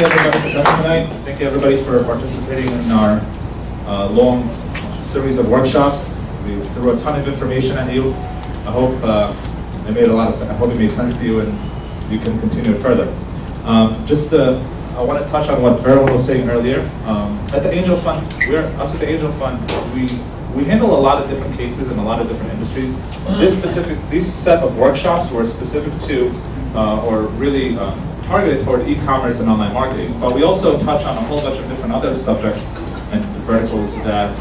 you everybody for coming tonight. Thank you everybody for participating in our long series of workshops. We threw a ton of information at you. I hope it made a lot of sense. I hope it made sense to you, and you can continue it further. I want to touch on what Erwin was saying earlier. At the Angel Fund, us at the Angel Fund, we handle a lot of different cases in a lot of different industries. This set of workshops were specific to, or really targeted toward e-commerce and online marketing. But we also touch on a whole bunch of different other subjects and verticals that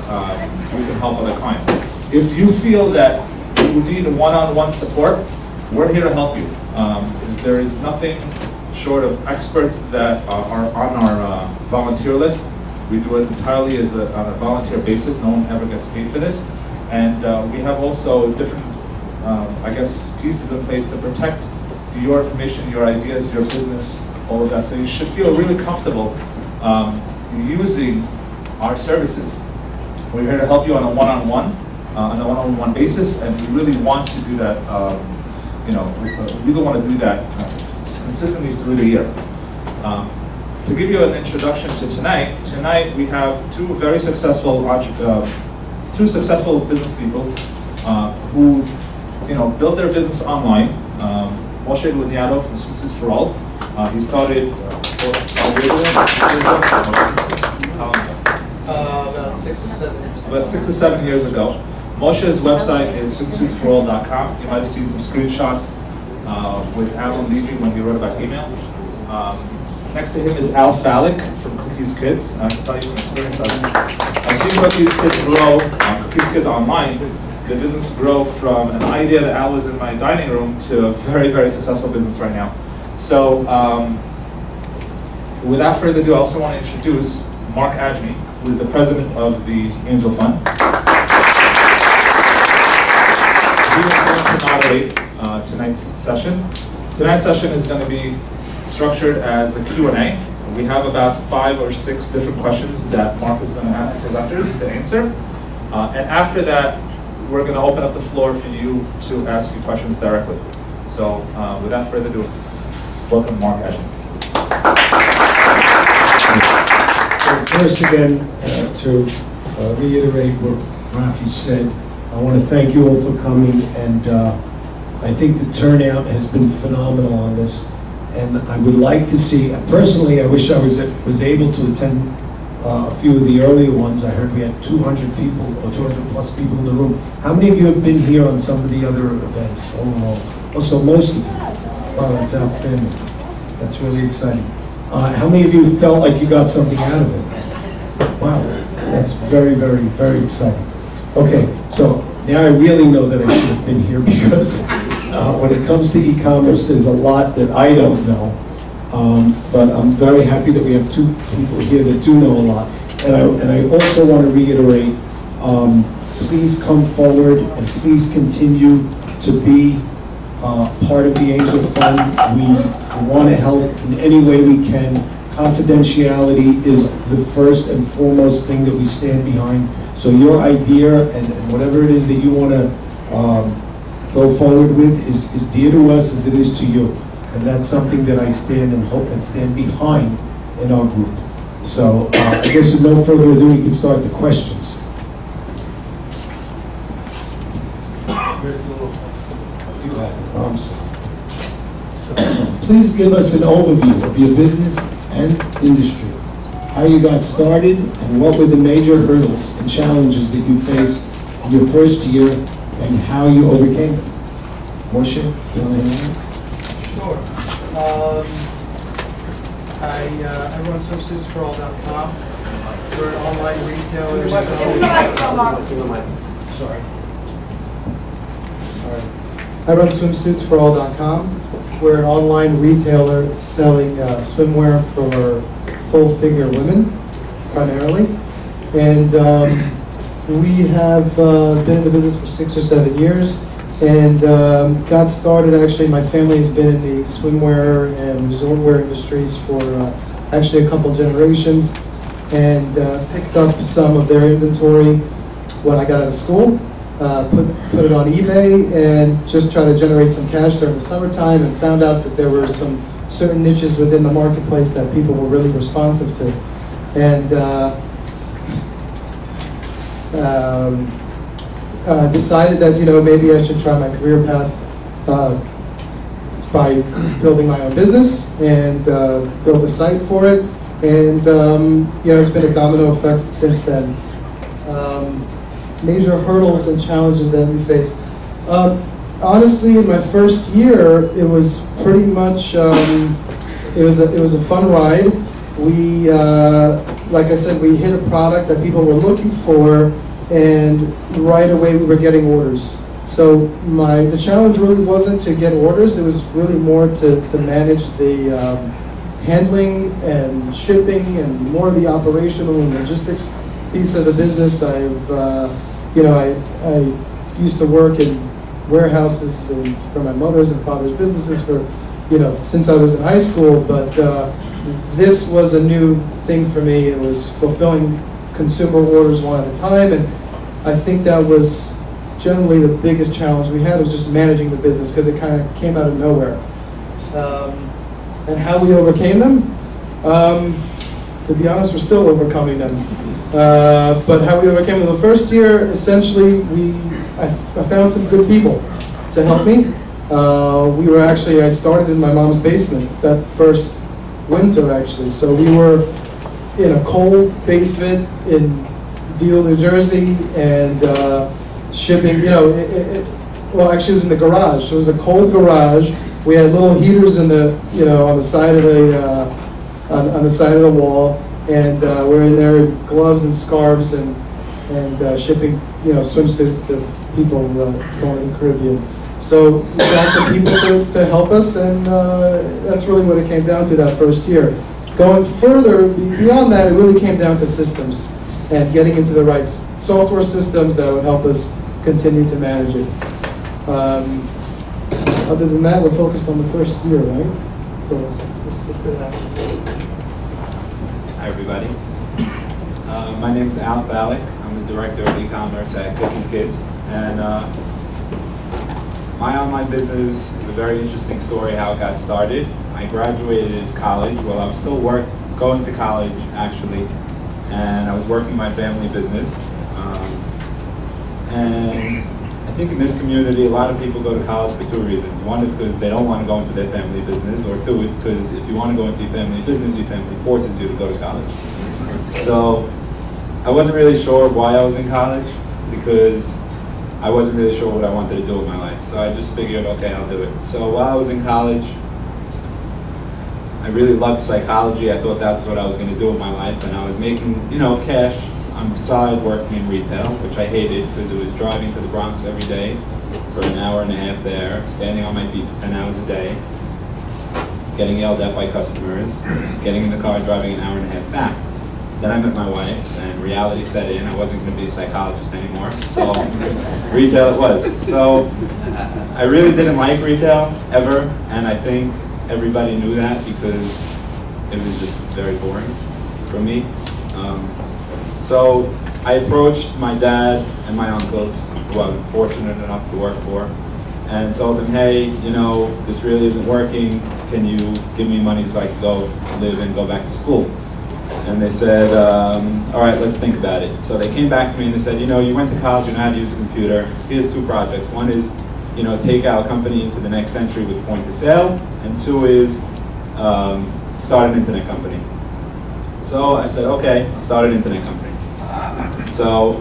we can help other clients. If you feel that you need one-on-one support, we're here to help you. There is nothing short of experts that are on our volunteer list. We do it entirely on a volunteer basis. No one ever gets paid for this. And we have also different, pieces in place to protect your information, your ideas, your business, all of that. So you should feel really comfortable using our services. We're here to help you on a one-on-one basis, and we really want to do that. We really want to do that consistently through the year. To give you an introduction to tonight we have two very successful business people who built their business online. Moshe Laniado from Sweets for All. He started about 6 or 7 years ago. About 6 or 7 years ago. Moshe's website is sweetsforall.com. You might have seen some screenshots with Alan Levy when he wrote about email. Next to him is Al Falack from Cookies Kids. I can tell you from experience, I've seen Cookies Kids grow, Cookies Kids online. The business grow from an idea that Al was in my dining room to a very, very successful business right now. So without further ado, I also want to introduce Mark Ajmi, who is the president of the Angel Fund. He is going to moderate tonight's session. Tonight's session is going to be structured as a Q&A. We have about 5 or 6 different questions that Mark is going to ask the presenters to answer. And after that, we're going to open up the floor for you to ask you questions directly. So without further ado, welcome Mark Ajmi. First again, to reiterate what Rafi said, I want to thank you all for coming, and I think the turnout has been phenomenal on this. And I would like to see, personally, I wish I was able to attend a few of the earlier ones. I heard we had 200 people, or 200 plus people in the room. How many of you have been here on some of the other events overall? Oh, so most of you. Wow, that's outstanding. That's really exciting. How many of you felt like you got something out of it? Wow, that's very, very, very exciting. Okay, so now I really know that I should have been here, because when it comes to e-commerce, there's a lot that I don't know. But I'm very happy that we have 2 people here that do know a lot. And I also want to reiterate, please come forward and please continue to be part of the Angel Fund. We want to help in any way we can. Confidentiality is the first and foremost thing that we stand behind. So your idea and whatever it is that you want to go forward with is dear to us as it is to you. And that's something that I stand and hope and stand behind in our group. So I guess with no further ado, we can start the questions. Please give us an overview of your business and industry, how you got started, and what were the major hurdles and challenges that you faced in your first year, and how you overcame them. Moshe, you want to handle it? Sure. I run swimsuitsforall.com. We're an online retailer. Sorry. I run swimsuitsforall.com. We're an online retailer selling swimwear for full-figure women, primarily. And we have been in the business for 6 or 7 years. And got started, actually, my family has been in the swimwear and resort wear industries for actually a couple generations, and picked up some of their inventory when I got out of school, put it on eBay, and just tried to generate some cash during the summertime, and found out that there were some certain niches within the marketplace that people were really responsive to. And decided that, maybe I should try my career path by building my own business and build a site for it. And, it's been a domino effect since then. Major hurdles and challenges that we faced. Honestly, in my first year, it was pretty much, it was a fun ride. We, like I said, we hit a product that people were looking for, and right away we were getting orders. So the challenge really wasn't to get orders, it was really more to manage the handling and shipping and more of the operational and logistics piece of the business. I used to work in warehouses and for my mother's and father's businesses for, since I was in high school, but this was a new thing for me. It was fulfilling consumer orders one at a time, and I think that was generally the biggest challenge we had, was just managing the business, because it kind of came out of nowhere. And how we overcame them? To be honest, we're still overcoming them. But how we overcame them the first year, essentially, I found some good people to help me. I started in my mom's basement that first winter, actually. So we were in a cold basement in Deal, New Jersey, and shipping, well, actually it was in the garage. It was a cold garage. We had little heaters in the, on the side of the, on the side of the wall, and we're in there in gloves and scarves and shipping, swimsuits to people going in the Caribbean. So we got some people to help us, and that's really what it came down to that first year. Going further, beyond that, it really came down to systems and getting into the right software systems that would help us continue to manage it. Other than that, we're focused on the first year, right? So we'll stick to that. Hi, everybody. My name is Falack. I'm the director of e-commerce at Cookies Kids. And my online business is a very interesting story how it got started. I graduated college. Well, I was still going to college, actually. And I was working my family business. And I think in this community, a lot of people go to college for two reasons. One is because they don't want to go into their family business, or two, it's because if you want to go into your family business, your family forces you to go to college. So I wasn't really sure why I was in college, because I wasn't really sure what I wanted to do with my life. So I just figured, okay, I'll do it. So while I was in college, I really loved psychology. I thought that was what I was going to do with my life, and I was making, cash on the side working in retail, which I hated because it was driving to the Bronx every day for an hour and a half there, standing on my feet for 10 hours a day, getting yelled at by customers, getting in the car, driving an hour and a half back. Then I met my wife, and reality set in. I wasn't going to be a psychologist anymore, so retail it was. So I really didn't like retail ever, and I think everybody knew that because it was just very boring for me. So I approached my dad and my uncles, who I'm fortunate enough to work for, and told them, hey, this really isn't working. Can you give me money so I can go live and go back to school? And they said, all right, let's think about it. So they came back to me and they said, you went to college, you know how to use a computer. Here's two projects. One is, take our company into the next century with point of sale, and two is start an internet company. So I said, okay, I'll start an internet company. So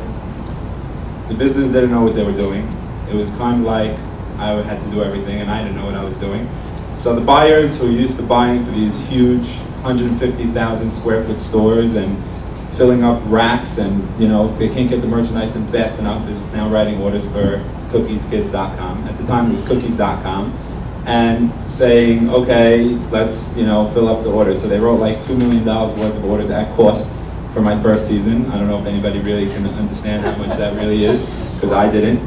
the business didn't know what they were doing. It was kind of like I had to do everything, and I didn't know what I was doing. So the buyers who used to buying for these huge 150,000 square foot stores and filling up racks, and they can't get the merchandise in fast enough, is now writing orders for cookieskids.com. At the time it was cookies.com, and saying, okay, let's fill up the orders. So they wrote like $2 million worth of orders at cost for my first season. I don't know if anybody really can understand how much that really is, because I didn't.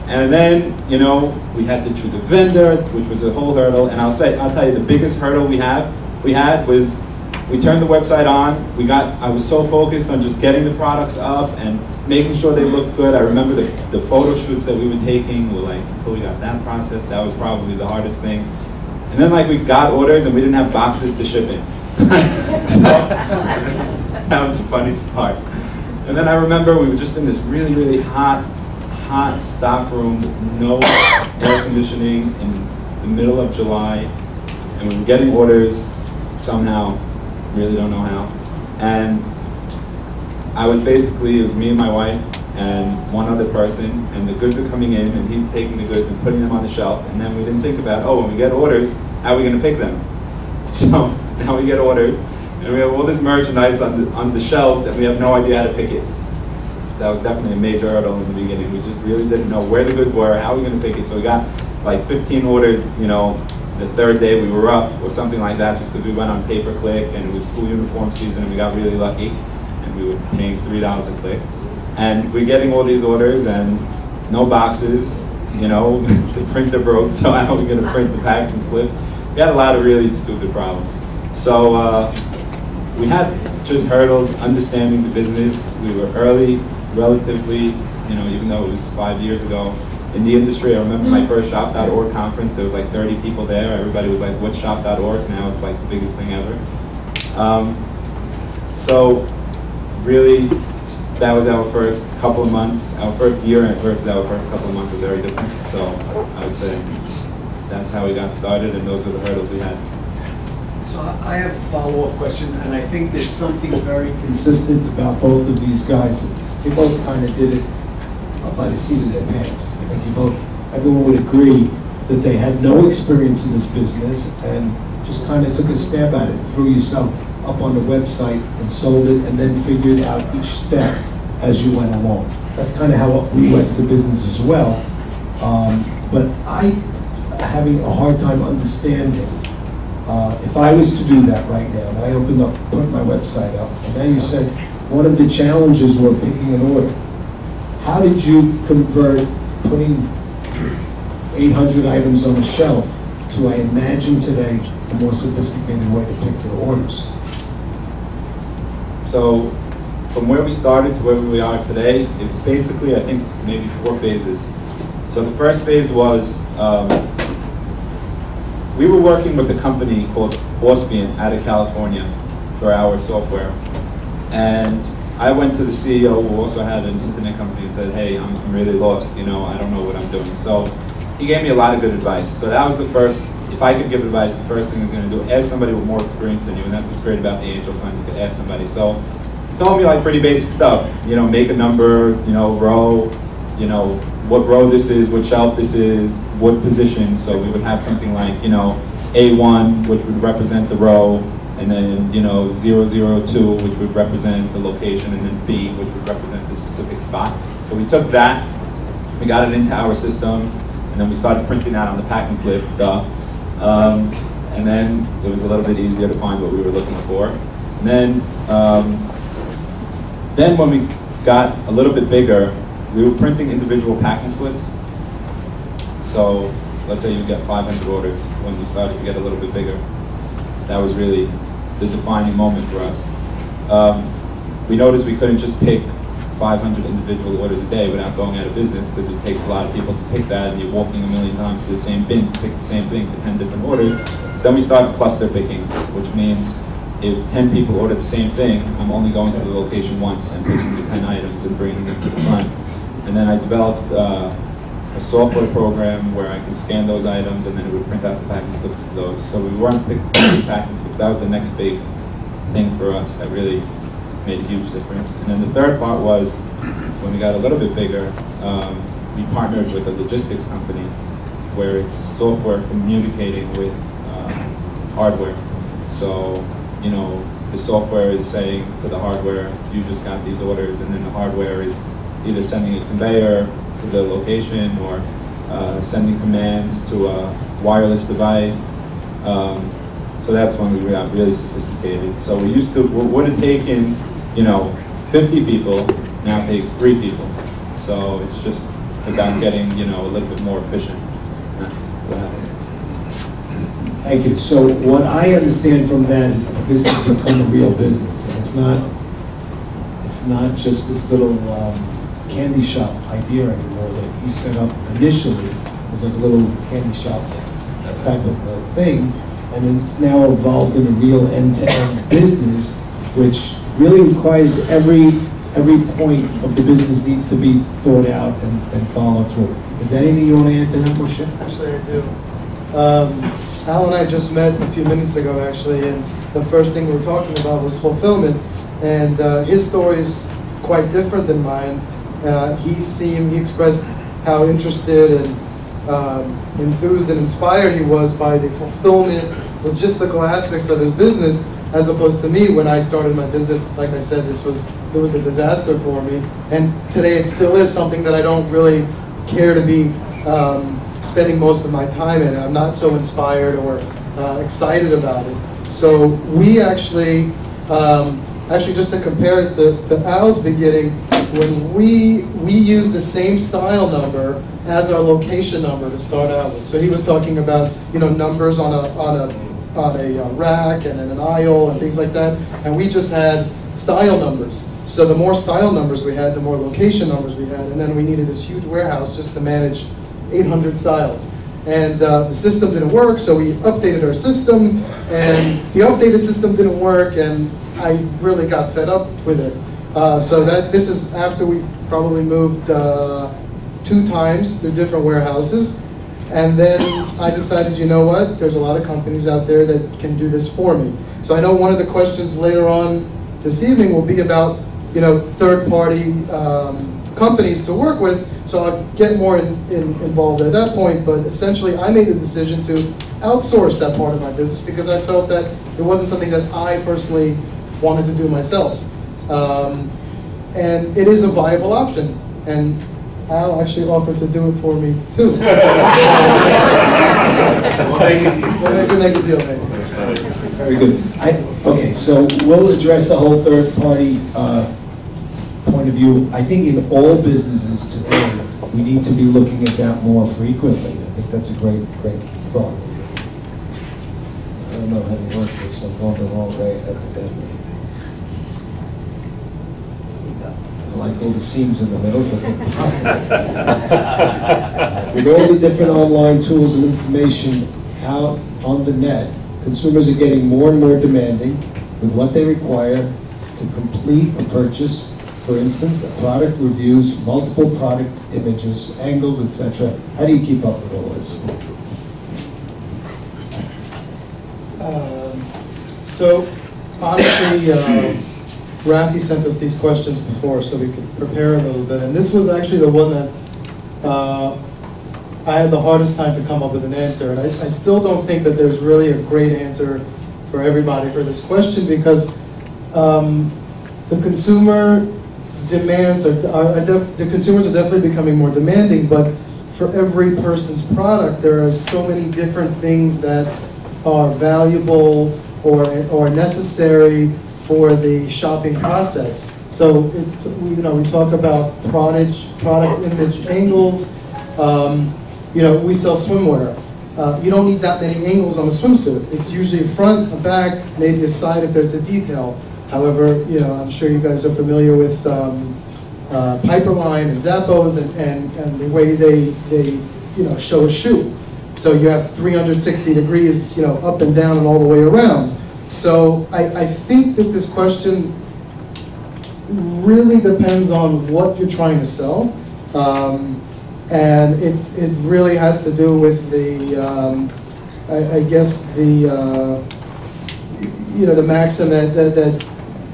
And then, we had to choose a vendor, which was a whole hurdle. And I'll tell you, the biggest hurdle we had was we turned the website on. I was so focused on just getting the products up and making sure they looked good. I remember the photo shoots that we were taking were like, until we got that process, that was probably the hardest thing. And then like we got orders and we didn't have boxes to ship in. So that was the funniest part. And then I remember we were just in this really, really hot stock room with no air conditioning in the middle of July. And we were getting orders somehow, really don't know how. And I was basically, it was me and my wife and one other person, and the goods are coming in, and he's taking the goods and putting them on the shelf, and then we didn't think about, oh, when we get orders, how are we going to pick them? So now we get orders, and we have all this merchandise on the shelves, and we have no idea how to pick it. So that was definitely a major hurdle in the beginning. We just really didn't know where the goods were, how we were going to pick it. So we got like 15 orders, you know, the third day we were up, or something like that, just because we went on pay-per-click, and it was school uniform season, and we got really lucky, and we were paying $3 a click. And we're getting all these orders and no boxes, you know, the printer broke, so how are we going to print the packs and slips? We had a lot of really stupid problems. So we had just hurdles understanding the business. We were early, relatively, you know, even though it was 5 years ago. In the industry, I remember my first shop.org conference, there was like 30 people there. Everybody was like, what's shop.org? Now it's like the biggest thing ever. So really, that was our first couple of months. Our first year versus our first couple of months was very different. So I would say that's how we got started, and those were the hurdles we had. So I have a follow-up question, and I think there's something very consistent about both of these guys. They both kind of did it by the seat of their pants. I think everyone would agree that they had no experience in this business and just kind of took a stab at it, threw yourself up on the website and sold it, and then figured out each step as you went along. That's kind of how we went to business as well. But I having a hard time understanding if I was to do that right now, and I put my website up, and then you said one of the challenges were picking an order. How did you convert putting 800 items on a shelf to, I imagine today, a more sophisticated way to pick your orders? So from where we started to where we are today, it's basically, I think, maybe 4 phases. So the first phase was, we were working with a company called Auspian out of California for our software. And I went to the CEO, who also had an internet company, and said, hey, I'm really lost, you know, I don't know what I'm doing. So he gave me a lot of good advice. So that was the first, if I could give advice, the first thing I was going to do, ask somebody with more experience than you, and that's what's great about the angel fund, you could ask somebody. So he told me like pretty basic stuff, you know, make a number, you know, row, you know, what row this is, what shelf this is, what position. So we would have something like, you know, A1, which would represent the row, and then, you know, 002, which would represent the location, and then B, which would represent the specific spot. So we took that, we got it into our system, and then we started printing that on the packing slip, and then it was a little bit easier to find what we were looking for. And then when we got a little bit bigger, we were printing individual packing slips. So let's say you get 500 orders. When we started to get a little bit bigger, that was really the defining moment for us. We noticed we couldn't just pick 500 individual orders a day without going out of business, because it takes a lot of people to pick that, and you're walking a million times to the same bin to pick the same thing for 10 different orders. So then we started cluster picking, which means if 10 people order the same thing, I'm only going to the location once and picking the 10 items and bringing them to the front. And then I developed a software program where I could scan those items, and then it would print out the packing slips of those. So we weren't picking packing slips. That was the next big thing for us that really made a huge difference. And then the third part was, when we got a little bit bigger, we partnered with a logistics company where it's software communicating with hardware. So, you know, the software is saying to the hardware, you just got these orders, and then the hardware is either sending a conveyor to the location or sending commands to a wireless device. So that's when we got really sophisticated. So we used to, what would have taken, you know, 50 people, now it takes 3 people. So it's just about getting, you know, a little bit more efficient. That's what happens. Thank you. So what I understand from that is this has become a real business. And it's not just this little candy shop idea anymore that you set up initially. It was like a little candy shop type of thing, and it's now evolved in a real end-to-end business, which really requires every point of the business needs to be thought out and followed through. Is there anything you want to add to that, Moshe? Actually, I do. Al and I just met a few minutes ago, actually, and the first thing we were talking about was fulfillment. And his story is quite different than mine. He expressed how interested and enthused and inspired he was by the fulfillment, logistical aspects of his business, as opposed to me when I started my business. Like I said, it was a disaster for me. And today it still is something that I don't really care to be spending most of my time in. I'm not so inspired or excited about it. So we actually just to compare it to Al's beginning, when we used the same style number as our location number to start out with. So he was talking about, you know, numbers on a rack and in an aisle and things like that, and we just had style numbers. So the more style numbers we had, the more location numbers we had, and then we needed this huge warehouse just to manage 800 styles. And the system didn't work, so we updated our system, and the updated system didn't work, and I really got fed up with it. So this is after we probably moved 2 times to different warehouses. And then I decided, you know what, there's a lot of companies out there that can do this for me. So I know one of the questions later on this evening will be about, you know, third-party companies to work with. So I'll get more involved at that point. But essentially, I made the decision to outsource that part of my business because I felt that it wasn't something that I personally wanted to do myself. And it is a viable option. And Al actually offered to do it for me, too. We'll make a deal, maybe. Very good. Okay, so we'll address the whole third-party point of view. I think in all businesses today, we need to be looking at that more frequently. I think that's a great thought. I don't know how to work this. I'm going the wrong way evidently. I like all the seams in the middle, so it's impossible. With all the different online tools and information out on the net, consumers are getting more and more demanding with what they require to complete a purchase. For instance, product reviews, multiple product images, angles, etc. How do you keep up with all this? So honestly, Rafi sent us these questions before so we could prepare a little bit. And this was actually the one that I had the hardest time to come up with an answer. And I still don't think that there's really a great answer for everybody for this question because the consumer's demands the consumers are definitely becoming more demanding, but for every person's product, there are so many different things that are valuable or necessary for the shopping process. So it's, you know, we talk about product image angles. You know, we sell swimwear. You don't need that many angles on a swimsuit. It's usually a front, a back, maybe a side if there's a detail. However, you know, I'm sure you guys are familiar with Piperline and Zappos and the way they you know, show a shoe. So you have 360 degrees, you know, up and down and all the way around. So I think that this question really depends on what you're trying to sell. And it really has to do with the, I guess the, you know, the maxim that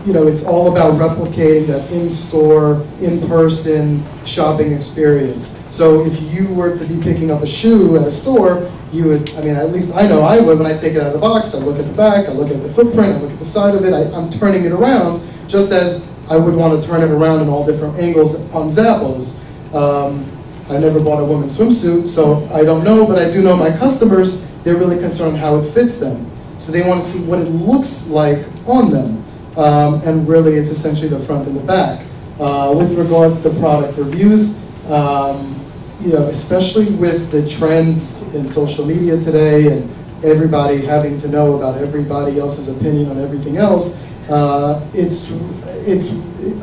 you know, it's all about replicating that in-store, in-person shopping experience. So if you were to be picking up a shoe at a store, you would, I mean, at least I know I would, when I take it out of the box, I look at the back, I look at the footprint, I look at the side of it, I'm turning it around, just as I would want to turn it around in all different angles on Zappos. I never bought a women's swimsuit, so I don't know, but I do know my customers, they're really concerned how it fits them. So they want to see what it looks like on them. And really, it's essentially the front and the back. With regards to product reviews, you know, especially with the trends in social media today and everybody having to know about everybody else's opinion on everything else, I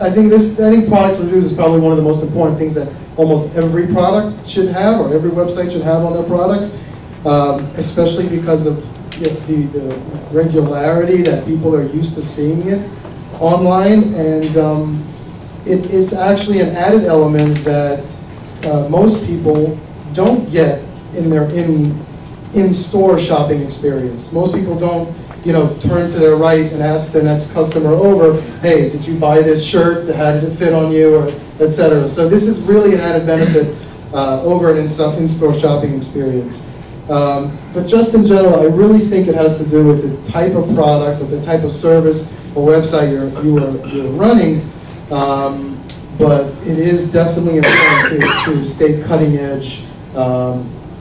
think product reviews is probably one of the most important things that almost every product should have or every website should have on their products. especially because of the regularity that people are used to seeing it online, and it's actually an added element that most people don't get in their in-store shopping experience. Most people don't, turn to their right and ask the next customer over, hey, did you buy this shirt? How did it fit on you? Or etc. So this is really an added benefit over an in-store shopping experience. But just in general, I really think it has to do with the type of product or the type of service or website you're running. But it is definitely important to stay cutting edge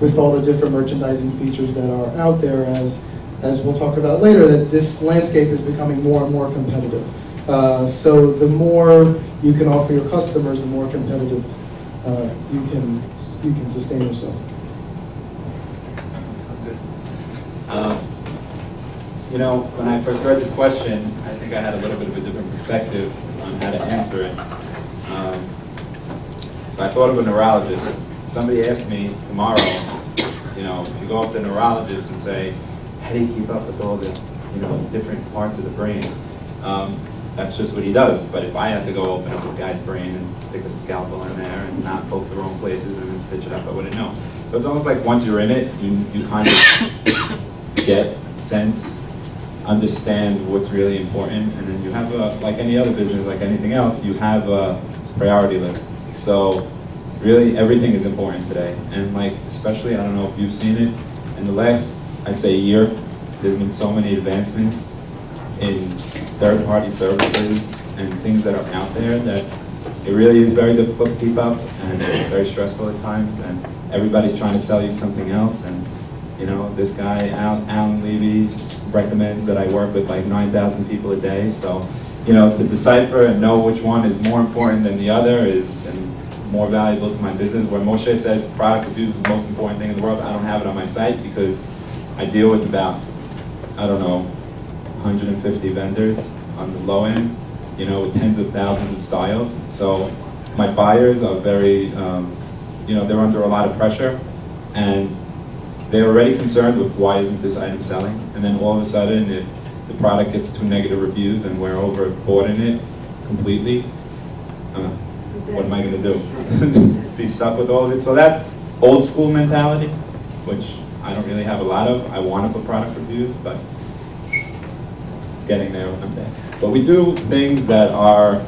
with all the different merchandising features that are out there, as we'll talk about later, that this landscape is becoming more and more competitive. So the more you can offer your customers, the more competitive you can sustain yourself. That's good. When I first read this question, I think I had a little bit of a different perspective on how to answer it. So I thought of a neurologist. Somebody asked me tomorrow, if you go up to a neurologist and say, how do you keep up with all the, different parts of the brain? That's just what he does. But if I had to go open up a guy's brain and stick a scalpel in there and not poke the wrong places and then stitch it up, I wouldn't know. So it's almost like once you're in it, you kind of get, sense, understand what's really important, and then you have like any other business, like anything else, you have a priority list. So really everything is important today. And especially, I don't know if you've seen it, in the last, I'd say, year, there's been so many advancements in third-party services and things that are out there that it really is very difficult to keep up and very stressful at times, and everybody's trying to sell you something else. And this guy, Alan Levy, recommends that I work with 9,000 people a day. So, to decipher and know which one is more important than the other is more valuable to my business. Where Moshe says product reviews is the most important thing in the world, I don't have it on my site because I deal with about, 150 vendors on the low end, with tens of thousands of styles. So my buyers are very, they're under a lot of pressure, and they're already concerned with why isn't this item selling, and then all of a sudden if the product gets 2 negative reviews and we're overbought in it completely, what am I going to do? Be stuck with all of it? So that's old school mentality, which I don't really have a lot of. I want to put product reviews, but it's getting there one day. But we do things that are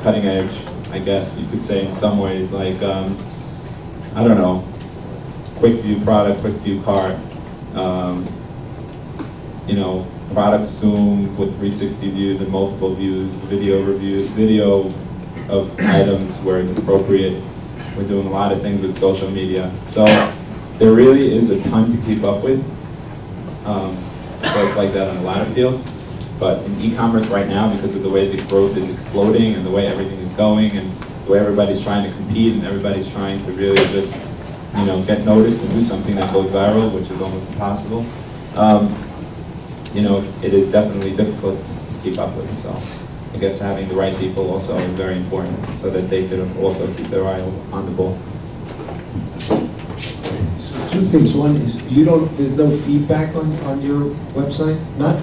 cutting edge, I guess you could say in some ways, like, I don't know, quick view product, quick view cart, product zoom with 360 views and multiple views, video reviews, video of items where it's appropriate. We're doing a lot of things with social media. So there really is a ton to keep up with. So it's like that on a lot of fields. But in e-commerce right now, because of the way the growth is exploding and the way everything is going and the way everybody's trying to compete and everybody's trying to really just get noticed and do something that goes viral, which is almost impossible. It is definitely difficult to keep up with. So I guess having the right people also is very important so that they can also keep their eye on the ball. So 2 things. One is there's no feedback on your website, not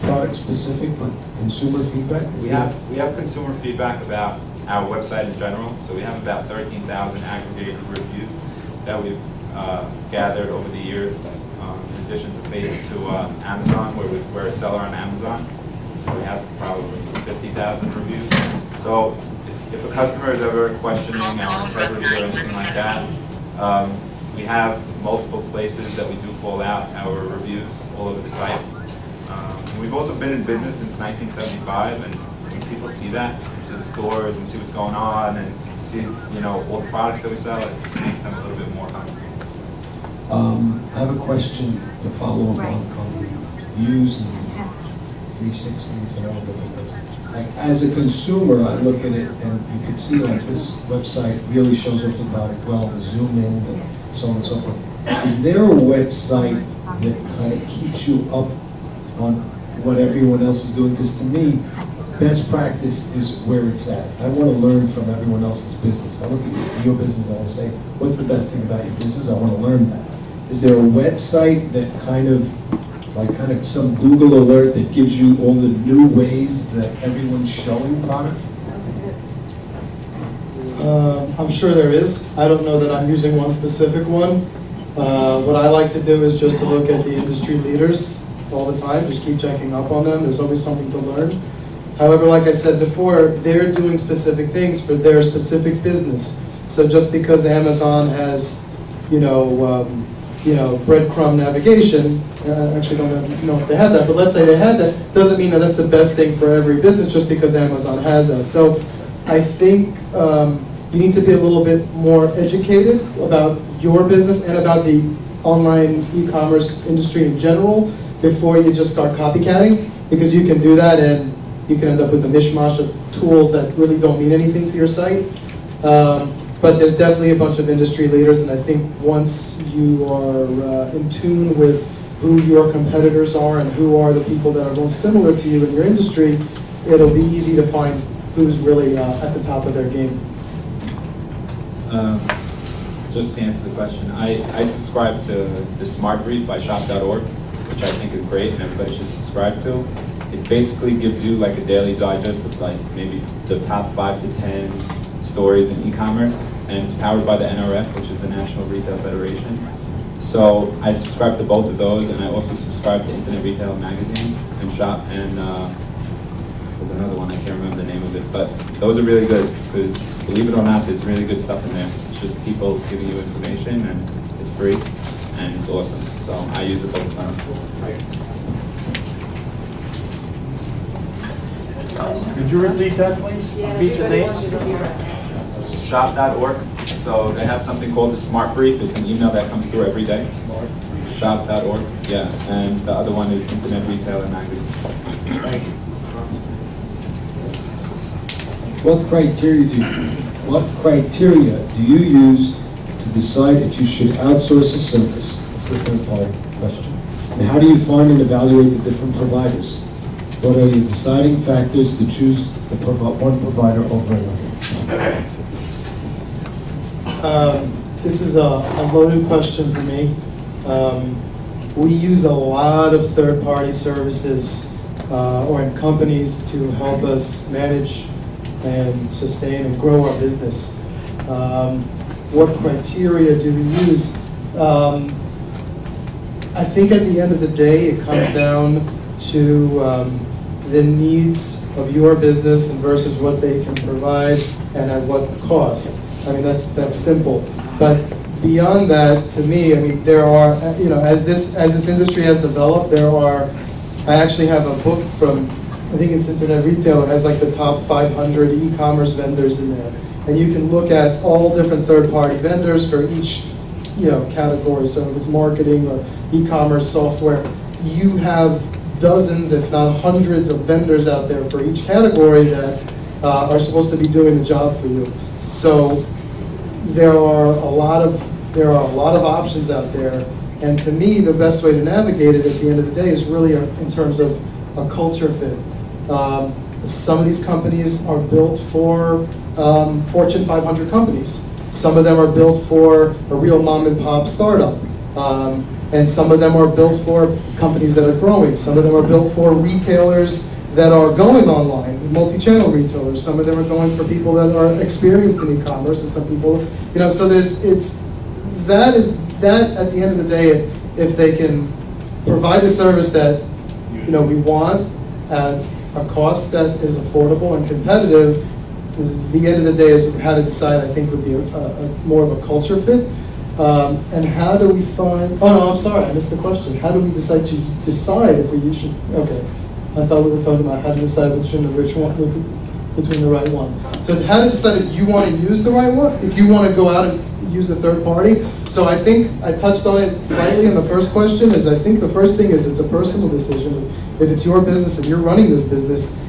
product specific, but consumer feedback. We have consumer feedback about our website in general. So we have about 13,000 aggregated reviews that we've gathered over the years, in addition to Amazon, where we're a seller on Amazon. So we have probably 50,000 reviews. So if a customer is ever questioning our integrity or anything like that, we have multiple places that we do call out our reviews all over the site. We've also been in business since 1975, and when people see that, and see the stores and see what's going on and see all the products that we sell, it makes them a little bit more comfortable. I have a question to follow up on the views and 360s and all different things. Like, as a consumer, I look at it and you can see this website really shows off the product well, the zoom in, and so on and so forth. Is there a website that kind of keeps you up on what everyone else is doing? Because to me, best practice is where it's at. I want to learn from everyone else's business. I look at your business and I want to say, what's the best thing about your business? I want to learn that. Is there a website that kind of some Google alert that gives you all the new ways that everyone's showing products? I'm sure there is. I don't know that I'm using one specific one. What I like to do is just to look at the industry leaders all the time, just keep checking up on them. There's always something to learn. However, like I said before, they're doing specific things for their specific business. So just because Amazon has, breadcrumb navigation, I actually don't know if they have that, but let's say they had that, doesn't mean that that's the best thing for every business just because Amazon has that. So I think you need to be a little bit more educated about your business and about the online e-commerce industry in general before you just start copycatting, because you can do that and you can end up with a mishmash of tools that really don't mean anything to your site. But there's definitely a bunch of industry leaders, and I think once you are in tune with who your competitors are and who are the people that are most similar to you in your industry, it'll be easy to find who's really at the top of their game. Just to answer the question, I subscribe to the Smart Brief by shop.org, which I think is great and everybody should subscribe to. It basically gives you like a daily digest of like maybe the top 5 to 10 stories in e-commerce, and it's powered by the NRF, which is the National Retail Federation. So I subscribe to both of those, and I also subscribe to Internet Retail Magazine and Shop, and there's another one, I can't remember the name of it, but those are really good, because believe it or not, there's really good stuff in there. It's just people giving you information, and it's free, and it's awesome. So I use it all the time. Could you repeat that, please? Repeat the name. Shop.org. So they have something called the Smart Brief. It's an email that comes through every day. Shop.org. Yeah. And the other one is Internet Retailer Magazine. Thank you. What criteria do you use to decide if you should outsource a service? That's the third part of the question. And how do you find and evaluate the different providers? What are your deciding factors to choose one provider over another? This is a loaded question for me. We use a lot of third-party services or companies to help us manage and sustain and grow our business. What criteria do we use? I think at the end of the day, it comes down to the needs of your business and versus what they can provide and at what cost. I mean, that's simple. But beyond that, to me, I mean, there are, as this industry has developed, I actually have a book from, I think it's Internet Retailer, has like the top 500 e-commerce vendors in there. And you can look at all different third-party vendors for each, category. So if it's marketing or e-commerce software, you have dozens, if not hundreds, of vendors out there for each category that are supposed to be doing the job for you. So there are a lot of options out there, and to me, the best way to navigate it at the end of the day is really in terms of a culture fit. Some of these companies are built for Fortune 500 companies. Some of them are built for a real mom and pop startup. And some of them are built for companies that are growing. Some of them are built for retailers that are going online, multi-channel retailers. Some of them are going for people that are experienced in e-commerce, and some people, so that at the end of the day, if they can provide the service that, we want at a cost that is affordable and competitive, the end of the day is how to decide, I think, would be more of a culture fit. And how do we find, oh no, I'm sorry, I missed the question. How do we decide if we should, okay. I thought we were talking about how to decide between the right one. So how to decide if you want to use the right one, if you want to go out and use a third party. So I think I touched on it slightly in the first question, I think the first thing is it's a personal decision. If it's your business and you're running this business,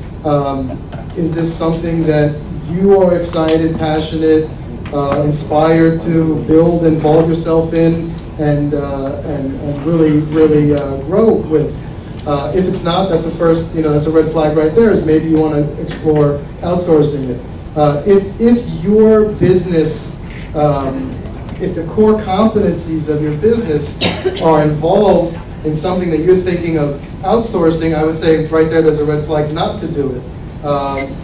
is this something that you are excited, passionate, inspired to build, involve yourself in, and really grow with? If it's not, that's a red flag right there. Is maybe you want to explore outsourcing it. If your business if the core competencies of your business are involved in something that you're thinking of outsourcing, I would say right there's a red flag not to do it.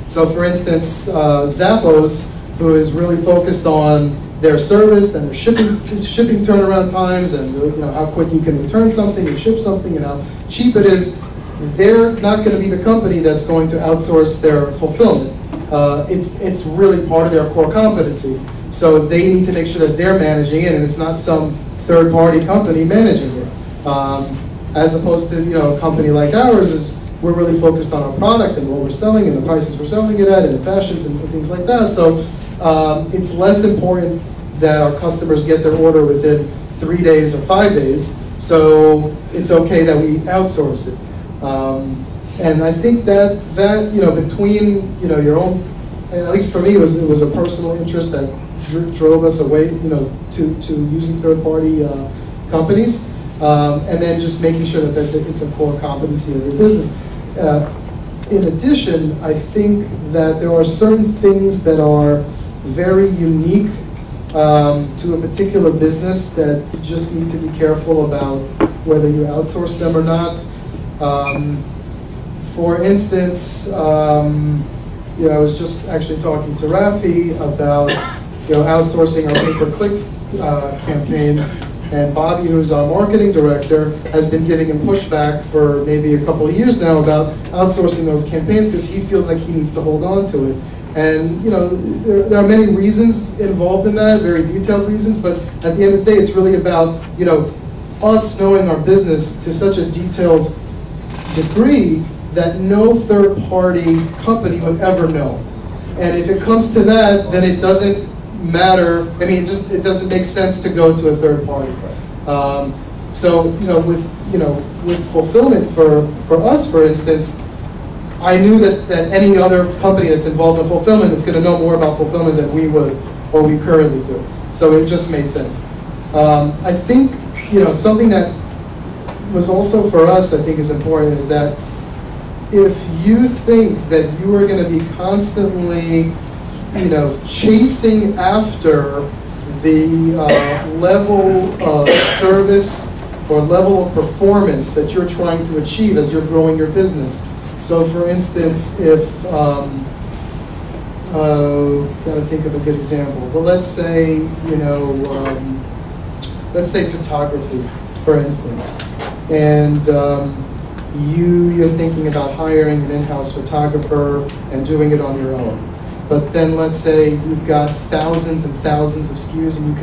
So for instance, Zappos, who is really focused on their service and their shipping turnaround times and how quick you can return something and ship something and how cheap it is, they're not going to be the company that's going to outsource their fulfillment. It's really part of their core competency. So they need to make sure that they're managing it and it's not some third-party company managing it. As opposed to a company like ours is we're really focused on our product and what we're selling and the prices we're selling it at and the fashions and things like that. So it's less important that our customers get their order within 3 days or 5 days. So it's okay that we outsource it. And I think that between your own, at least for me, it was a personal interest that drove us away to using third-party companies, and then just making sure that it's a core competency of your business. In addition, I think that there are certain things that are very unique to a particular business that you just need to be careful about whether you outsource them or not. For instance, I was just actually talking to Rafi about outsourcing our pay-per-click campaigns, and Bobby, who's our marketing director, has been giving him pushback for maybe a couple of years now about outsourcing those campaigns because he feels like he needs to hold on to it. And there are many reasons involved in that, very detailed reasons, but at the end of the day, it's really about us knowing our business to such a detailed degree that no third-party company would ever know. And if it comes to that, then it doesn't matter. I mean, it doesn't make sense to go to a third party. So with fulfillment for us, for instance, I knew that any other company that's involved in fulfillment is going to know more about fulfillment than we would or we currently do. So it just made sense. I think something that was also for us, I think, is important is that if you think that you are going to be constantly chasing after the level of service or level of performance that you're trying to achieve as you're growing your business. So for instance, if, gotta think of a good example. Well, let's say, let's say photography, for instance. And you're thinking about hiring an in-house photographer and doing it on your own. But then let's say you've got thousands and thousands of SKUs and you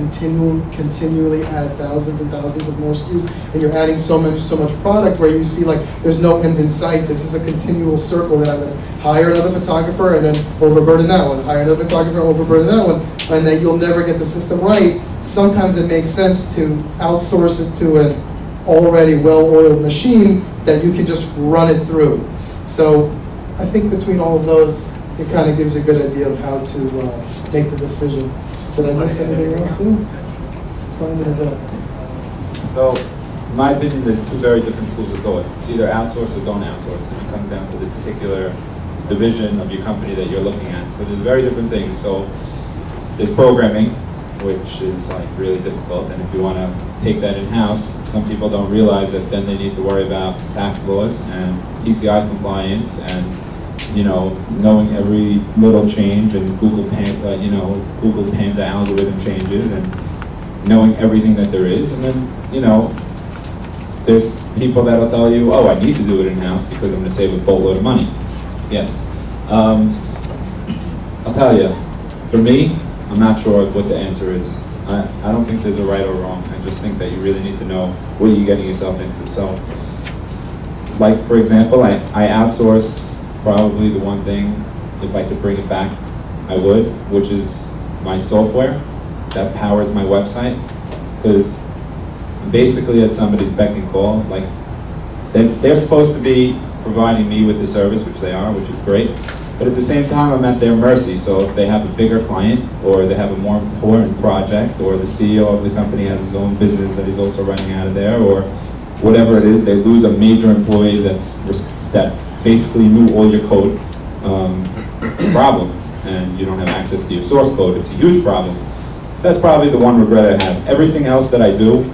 continually add thousands and thousands of more SKUs and you're adding so much product where you see like there's no end in sight. This is a continual circle that I'm going to hire another photographer and then overburden that one, hire another photographer, overburden that one, and that you'll never get the system right. Sometimes it makes sense to outsource it to an already well-oiled machine that you can just run it through. So I think between all of those, it kind of gives a good idea of how to make the decision. Did I miss anything else, Sue? Find it out. So, in my opinion, there's two very different schools of thought. It's either outsource or don't outsource, and it comes down to the particular division of your company that you're looking at. So there's very different things. So there's programming, which is like really difficult, and if you want to take that in-house, some people don't realize that then they need to worry about tax laws and PCI compliance and knowing every little change in Google Panda algorithm changes and knowing everything that there is. And then, there's people that'll tell you, oh, I need to do it in-house because I'm going to save a boatload of money. Yes. I'll tell you, for me, I'm not sure what the answer is. I don't think there's a right or wrong. I just think that you really need to know what you're getting yourself into. So, like, for example, I outsource probably the one thing, if I could bring it back, I would, which is my software that powers my website, because I'm basically at somebody's beck and call. Like, they're supposed to be providing me with the service, which they are, which is great, but at the same time, I'm at their mercy. So if they have a bigger client, or they have a more important project, or the CEO of the company has his own business that he's also running out of there, or whatever it is, they lose a major employee that basically knew all your code, problem, and you don't have access to your source code, it's a huge problem. That's probably the one regret I have. Everything else that I do,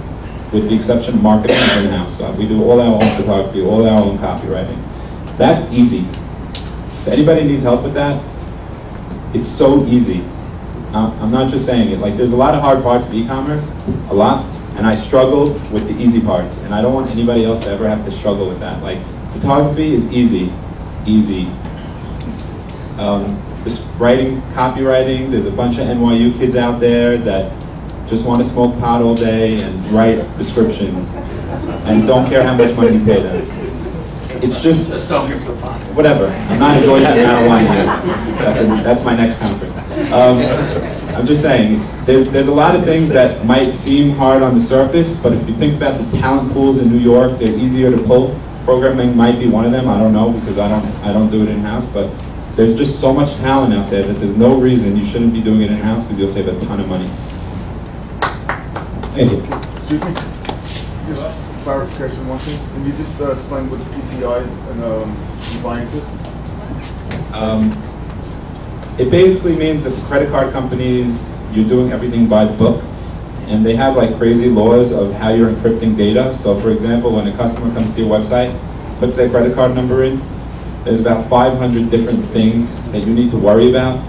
with the exception of marketing, is in-house. So we do all our own photography, all our own copywriting. That's easy. If anybody needs help with that, it's so easy. I'm not just saying it. Like, there's a lot of hard parts of e-commerce, a lot, and I struggled with the easy parts, and I don't want anybody else to ever have to struggle with that. Like, photography is easy, easy. Just writing, copywriting, there's a bunch of NYU kids out there that just want to smoke pot all day and write descriptions and don't care how much money you pay them. It's just, whatever. I'm not endorsing marijuana yet. That's my next conference. I'm just saying, there's a lot of things that might seem hard on the surface, but if you think about the talent pools in New York, they're easier to pull. Programming might be one of them. I don't know, because I don't do it in-house, but there's just so much talent out there that there's no reason you shouldn't be doing it in-house, because you'll save a ton of money. Thank you. Excuse me, just clarification, one thing. Can you just explain what PCI and compliance is? It basically means that the credit card companies, you're doing everything by the book, and they have like crazy laws of how you're encrypting data. So for example, when a customer comes to your website, puts their credit card number in, there's about 500 different things that you need to worry about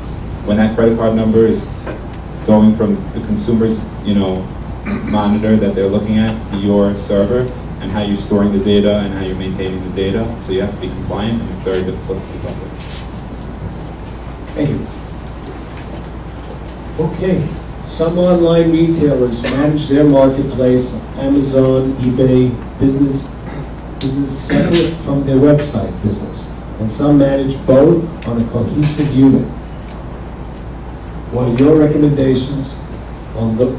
when that credit card number is going from the consumer's, monitor that they're looking at to your server, and how you're storing the data and how you're maintaining the data. So you have to be compliant, and it's very difficult to keep up with. Thank you. Okay, some online retailers manage their marketplace, Amazon, eBay, business separate from their website business, and some manage both on a cohesive unit. What are your recommendations on those?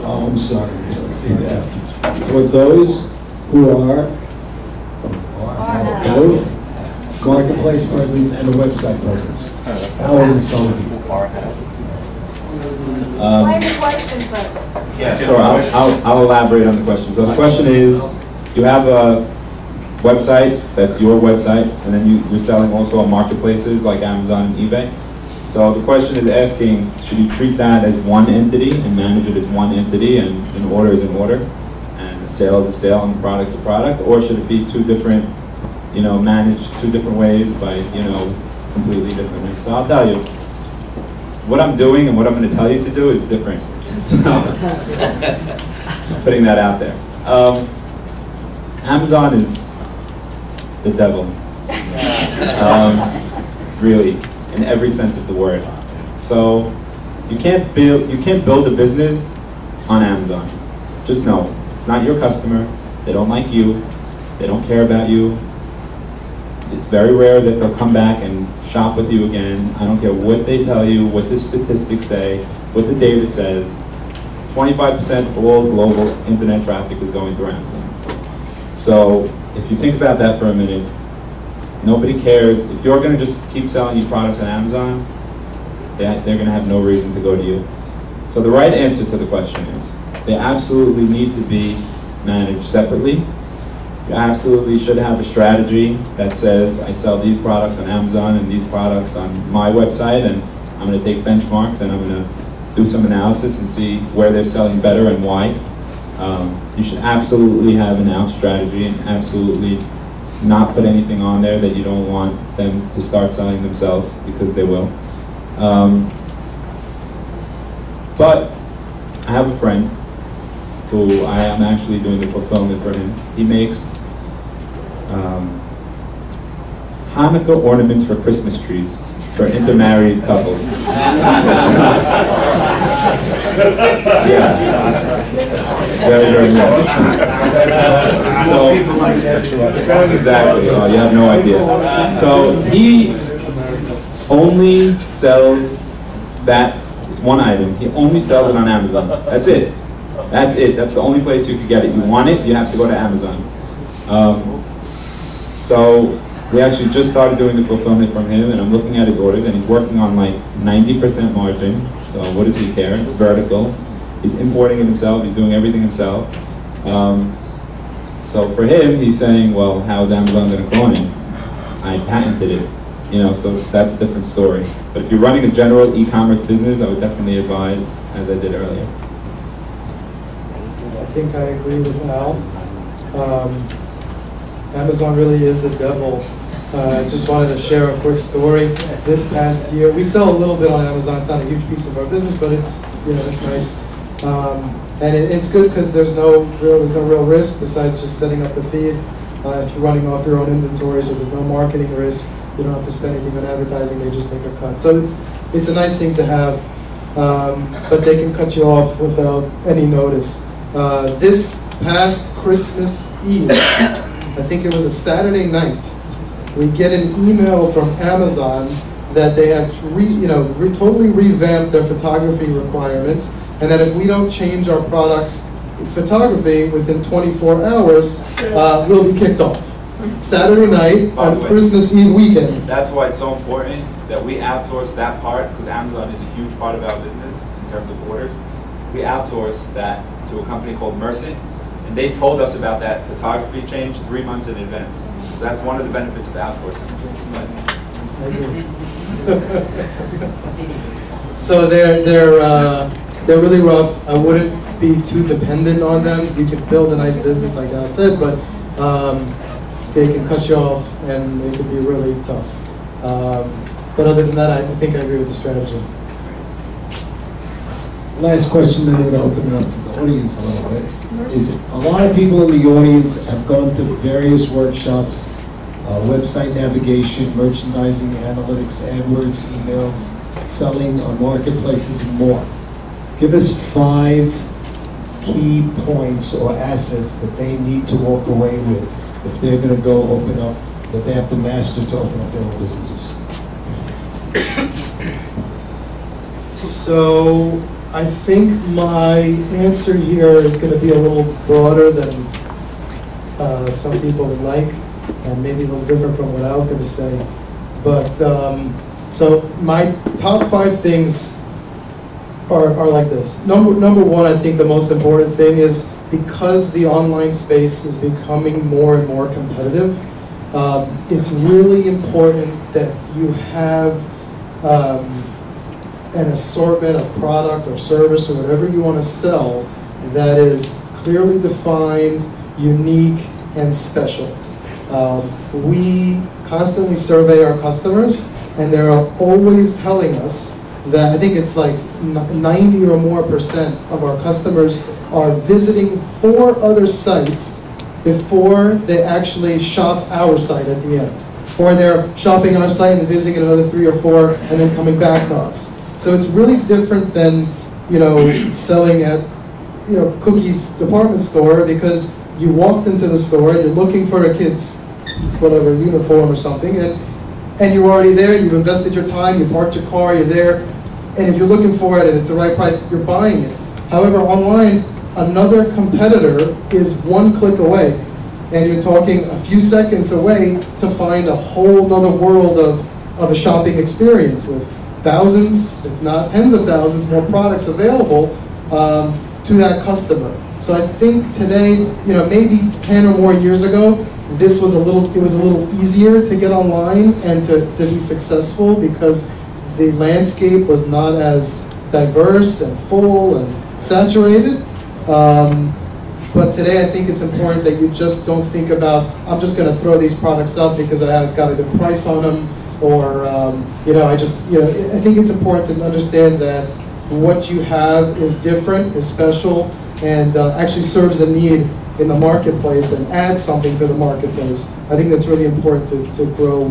Oh, I'm sorry, let's see that. For those who are both marketplace presence and a website presence. How are some of you? Explain the question first. Yeah, sure. I'll elaborate on the question. So the question is, you have a website that's your website, and then you're selling also on marketplaces like Amazon and eBay. So the question is asking, should you treat that as one entity and manage it as one entity, and an order is an order, and a sale is a sale, and a product is a product, or should it be two different, managed two different ways by, completely different ways? So I'll tell you, what I'm doing and what I'm going to tell you to do is different. So, just putting that out there. Amazon is the devil. Really, in every sense of the word. So you can't build a business on Amazon. Just know, it's not your customer. They don't like you. They don't care about you. It's very rare that they'll come back and shop with you again. I don't care what they tell you, what the statistics say, what the data says. 25% of all global internet traffic is going through Amazon. So if you think about that for a minute, nobody cares. If you're going to just keep selling your products on Amazon, they're going to have no reason to go to you. So the right answer to the question is, they absolutely need to be managed separately. You absolutely should have a strategy that says, I sell these products on Amazon and these products on my website, and I'm going to take benchmarks and I'm going to do some analysis and see where they're selling better and why. You should absolutely have an out strategy and absolutely not put anything on there that you don't want them to start selling themselves, because they will. But I have a friend who I am actually doing the fulfillment for him. He makes Hanukkah ornaments for Christmas trees for intermarried couples. Yeah, very, very nice. So, exactly, oh, you have no idea. So he only sells that, it's one item, he only sells it on Amazon. That's it. That's it. That's the only place you can get it. You want it, you have to go to Amazon. So we actually just started doing the fulfillment from him, and I'm looking at his orders, and he's working on like 90% margin. So what does he care? It's vertical. He's importing it himself. He's doing everything himself. So for him, he's saying, well, how is Amazon going to clone it? I patented it. you know, so that's a different story. But if you're running a general e-commerce business, I would definitely advise, as I did earlier. I think I agree with Al. Amazon really is the devil. I just wanted to share a quick story. This past year, we sell a little bit on Amazon. It's not a huge piece of our business, but it's, you know, it's nice. And it's good because there's no real risk besides just setting up the feed. If you're running off your own inventory, so there's no marketing risk. You don't have to spend anything on advertising. They just take a cut. So it's a nice thing to have, but they can cut you off without any notice. This past Christmas Eve, I think it was a Saturday night, we get an email from Amazon that they have totally revamped their photography requirements, and that if we don't change our products photography within 24 hours, we'll be kicked off. Saturday night By the on way, Christmas Eve weekend. That's why it's so important that we outsource that part, because Amazon is a huge part of our business in terms of orders. We outsource that to a company called Mercant, and they told us about that photography change 3 months in advance. So that's one of the benefits of outsourcing, just a side note. So they're really rough. I wouldn't be too dependent on them. You can build a nice business, like I said, but they can cut you off, and it can be really tough. But other than that, I think I agree with the strategy. Last question, then we're going to open it up to the audience a little bit. Is a lot of people in the audience have gone to various workshops, website navigation, merchandising, analytics, AdWords, emails, selling on marketplaces, and more. Give us 5 key points or assets that they need to walk away with if they're going to go open up, that they have to master to open up their own businesses. So I think my answer here is going to be a little broader than some people would like, and maybe a little different from what I was going to say. But so my top 5 things are like this. Number one, I think the most important thing is, because the online space is becoming more and more competitive, it's really important that you have an assortment of product or service or whatever you want to sell that is clearly defined, unique, and special. We constantly survey our customers, and they're always telling us that, I think it's like 90 or more % of our customers are visiting 4 other sites before they actually shop our site at the end. Or they're shopping our site and visiting another 3 or 4 and then coming back to us. So it's really different than, selling at, Cookie's department store, because you walked into the store, you're looking for a kid's, whatever, uniform or something, and you're already there, you've invested your time, you parked your car, you're there, and if you're looking for it and it's the right price, you're buying it. However, online, another competitor is 1 click away, and you're talking a few seconds away to find a whole nother world of a shopping experience with thousands, if not tens of thousands, more products available to that customer. So I think today, maybe 10 or more years ago, it was a little easier to get online and to be successful, because the landscape was not as diverse and full and saturated. But today, I think it's important that you just don't think about, I'm just going to throw these products up because I have got a good price on them, or I think it's important to understand that what you have is different, is special, and actually serves a need in the marketplace and adds something to the marketplace. I think that's really important to grow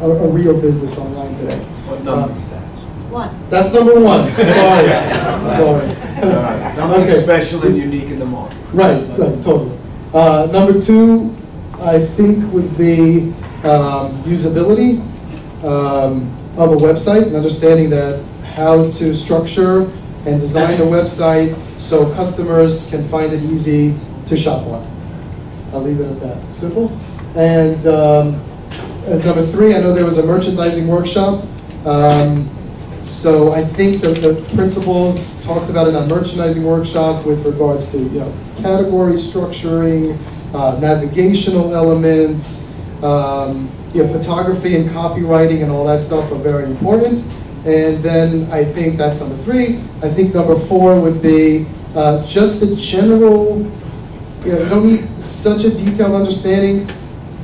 a real business online today. What number is that? 1. That's number 1. Sorry. Something Okay. special and unique in the market. Right, totally. Number 2, I think, would be usability of a website, and understanding that how to structure and design a website so customers can find it easy to shop on. I'll leave it at that. Simple. And number 3, I know there was a merchandising workshop. So I think the principles talked about in that merchandising workshop with regards to category structuring, navigational elements, photography and copywriting and all that stuff are very important. And then I think that's number 3. I think number 4 would be just the general, you don't need such a detailed understanding,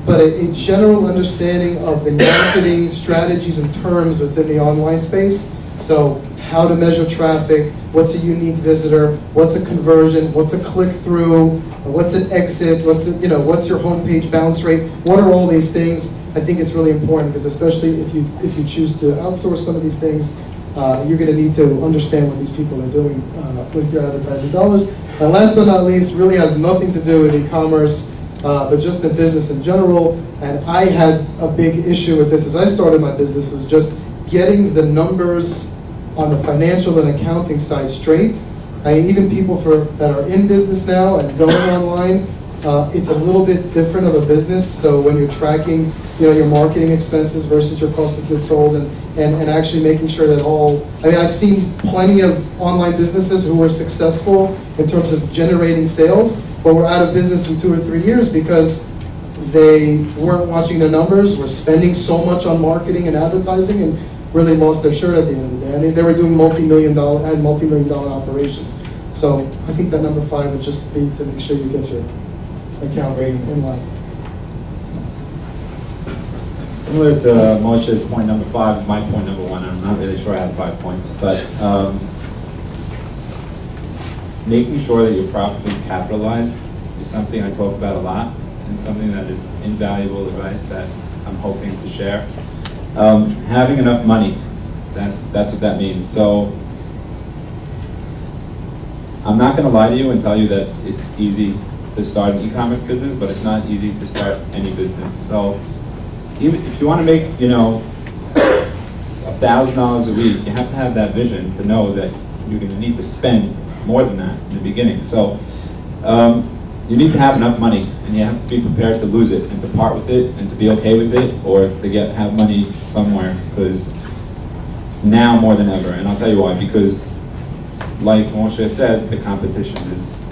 but a general understanding of the marketing strategies and terms within the online space. So how to measure traffic, what's a unique visitor, what's a conversion, what's a click-through, what's an exit, what's your homepage bounce rate, what are all these things? I think it's really important because especially if you choose to outsource some of these things, you're going to need to understand what these people are doing with your advertising dollars. And last but not least, really has nothing to do with e-commerce, but just the business in general. And I had a big issue with this as I started my business, was just getting the numbers on the financial and accounting side straight. I mean, even people that are in business now and going online, it's a little bit different of a business. So when you're tracking, your marketing expenses versus your cost of goods sold, and actually making sure that I've seen plenty of online businesses who were successful in terms of generating sales, but were out of business in 2 or 3 years because they weren't watching their numbers, were spending so much on marketing and advertising, and really lost their shirt at the end of the day. I mean, they were doing multi-million dollar operations. So I think that number 5 would just be to make sure you get your accounting in line. Similar to Moshe's point number 5 is my point number 1. I'm not really sure I have 5 points, but making sure that you're properly capitalized is something I talk about a lot, and something that is invaluable advice that I'm hoping to share. Having enough money, that's what that means. So I'm not going to lie to you and tell you that it's easy to start an e-commerce business, but it's not easy to start any business. So even if you want to make, $1,000 a week, you have to have that vision to know that you're going to need to spend more than that in the beginning. So you need to have enough money, and you have to be prepared to lose it and to part with it and to be okay with it, or to have money somewhere, because now more than ever. And I'll tell you why, because like Moshe said, the competition is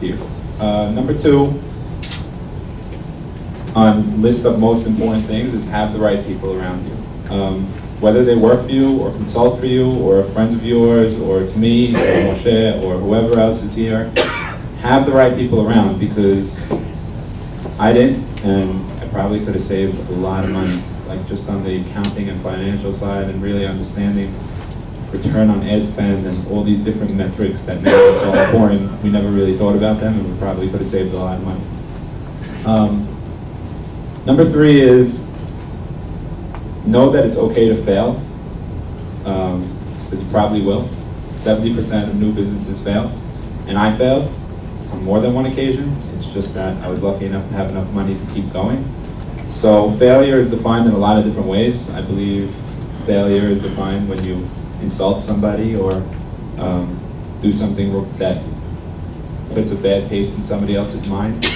fierce. Number 2 on list of most important things is have the right people around you. Whether they work for you or consult for you or friends of yours or it's me or Moshe or whoever else is here, have the right people around, because I didn't, and I probably could have saved a lot of money, like just on the accounting and financial side, and really understanding return on ad spend and all these different metrics that make us so important. We never really thought about them, and we probably could have saved a lot of money. Number 3 is know that it's okay to fail, because you probably will. 70% of new businesses fail, and I failed on more than one occasion. It's just that I was lucky enough to have enough money to keep going. So failure is defined in a lot of different ways. I believe failure is defined when you insult somebody or do something that puts a bad taste in somebody else's mind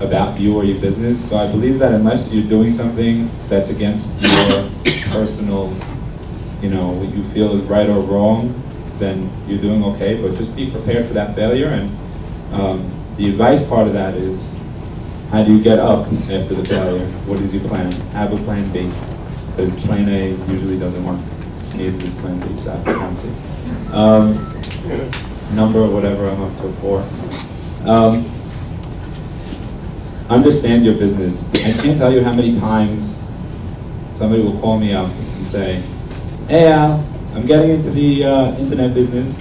about you or your business. So I believe that unless you're doing something that's against your personal, what you feel is right or wrong, then you're doing okay. But just be prepared for that failure. And the advice part of that is, how do you get up after the failure? What is your plan? Have a plan B, because plan A usually doesn't work. Neither does plan B, so I can't see. Number whatever I'm up to 4. Understand your business. I can't tell you how many times somebody will call me up and say, "Hey Al, I'm getting into the internet business,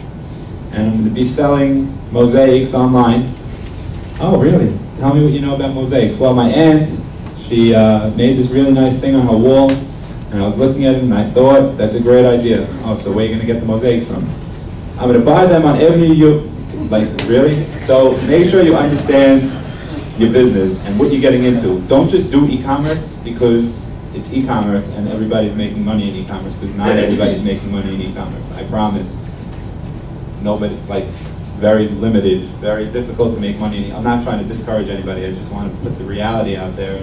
and I'm going to be selling mosaics online." "Oh, really? Tell me what you know about mosaics." "Well, my aunt, she made this really nice thing on her wall, and I was looking at it and I thought, that's a great idea." "Oh, so where are you going to get the mosaics from?" "I'm going to buy them on Avenue U." It's like, really? So make sure you understand your business and what you're getting into. Don't just do e-commerce because it's e-commerce and everybody's making money in e-commerce, because not everybody's making money in e-commerce. I promise. Nobody, it's very limited, very difficult to make money. I'm not trying to discourage anybody. I just want to put the reality out there.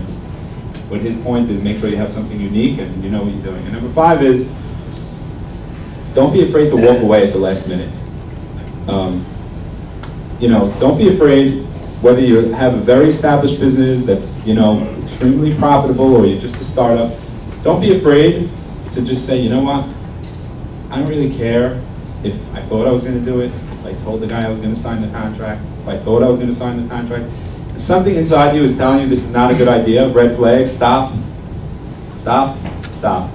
But his point is, make sure you have something unique and you know what you're doing. And number 5 is, don't be afraid to walk away at the last minute. Don't be afraid whether you have a very established business that's, you know, extremely profitable, or you're just a startup, don't be afraid to just say, you know what, I don't really care if I thought I was going to do it, if I told the guy I was going to sign the contract, if I thought I was going to sign the contract. If something inside you is telling you this is not a good idea, red flag, stop, stop, stop.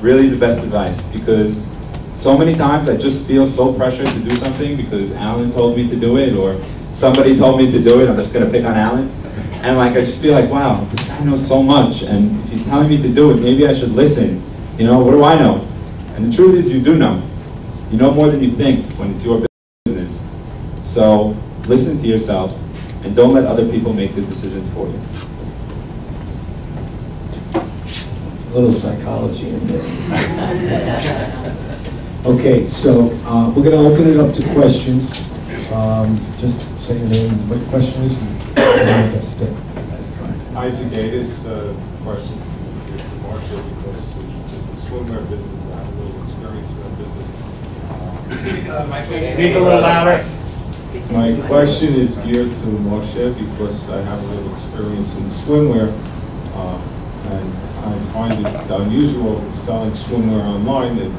Really the best advice, because so many times I just feel so pressured to do something because Alan told me to do it, or somebody told me to do it. I'm just going to pick on Alan. And like, I just feel like, wow, this guy knows so much, and if he's telling me to do it, maybe I should listen. You know, what do I know? And the truth is, you do know. You know more than you think when it's your business. So listen to yourself, and don't let other people make the decisions for you. A little psychology in there. Okay, so we're going to open it up to questions. Just say your name, what the question is. Isaac Gatis, question for Marcia, because it's in the swimwear business. I have a little experience in that business. Speak a little louder. My question is geared to Moshe because I have a little experience in swimwear, and I find it unusual selling swimwear online. It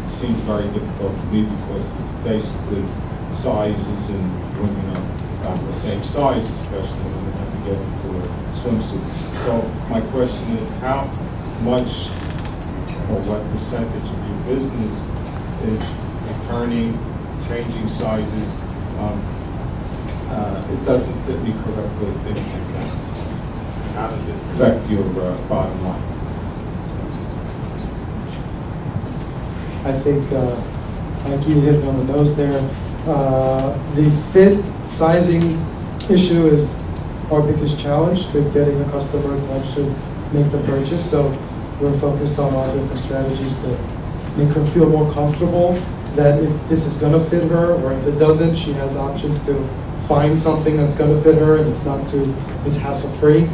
seems very difficult to me because it's basically sizes, and women are the same size, especially when they have to get into a swimsuit. So my question is, how much or what percentage of your business is returning, changing sizes? It doesn't fit me correctly, things like that. How does it affect your bottom line? I think you hit it on the nose there. The fit sizing issue is our biggest challenge to getting a customer to actually make the purchase. So we're focused on our different strategies to make her feel more comfortable that if this is going to fit her, or if it doesn't, she has options to find something that's going to fit her and it's hassle-free.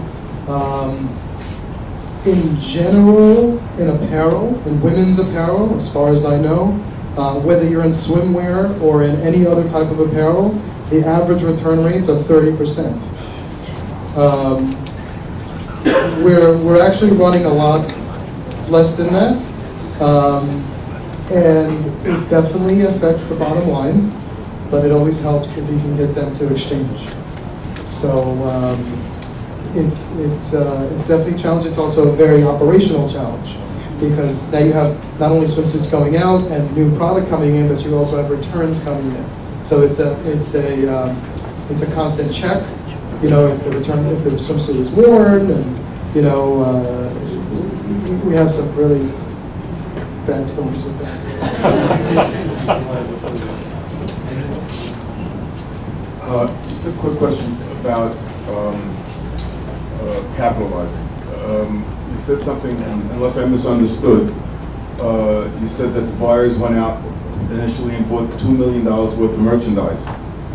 In general, in apparel, in women's apparel, as far as I know, whether you're in swimwear or in any other type of apparel, the average return rates are 30%. We're actually running a lot less than that. And it definitely affects the bottom line, but it always helps if you can get them to exchange. So it's definitely a challenge. It's also a very operational challenge, because now you have not only swimsuits going out and new product coming in, but you also have returns coming in. So it's a constant check. You know, if the swimsuit is worn, and you know, we have some really bad stories with that. Just a quick question about capitalizing. You said something, unless I misunderstood, you said that the buyers went out initially and bought $2 million worth of merchandise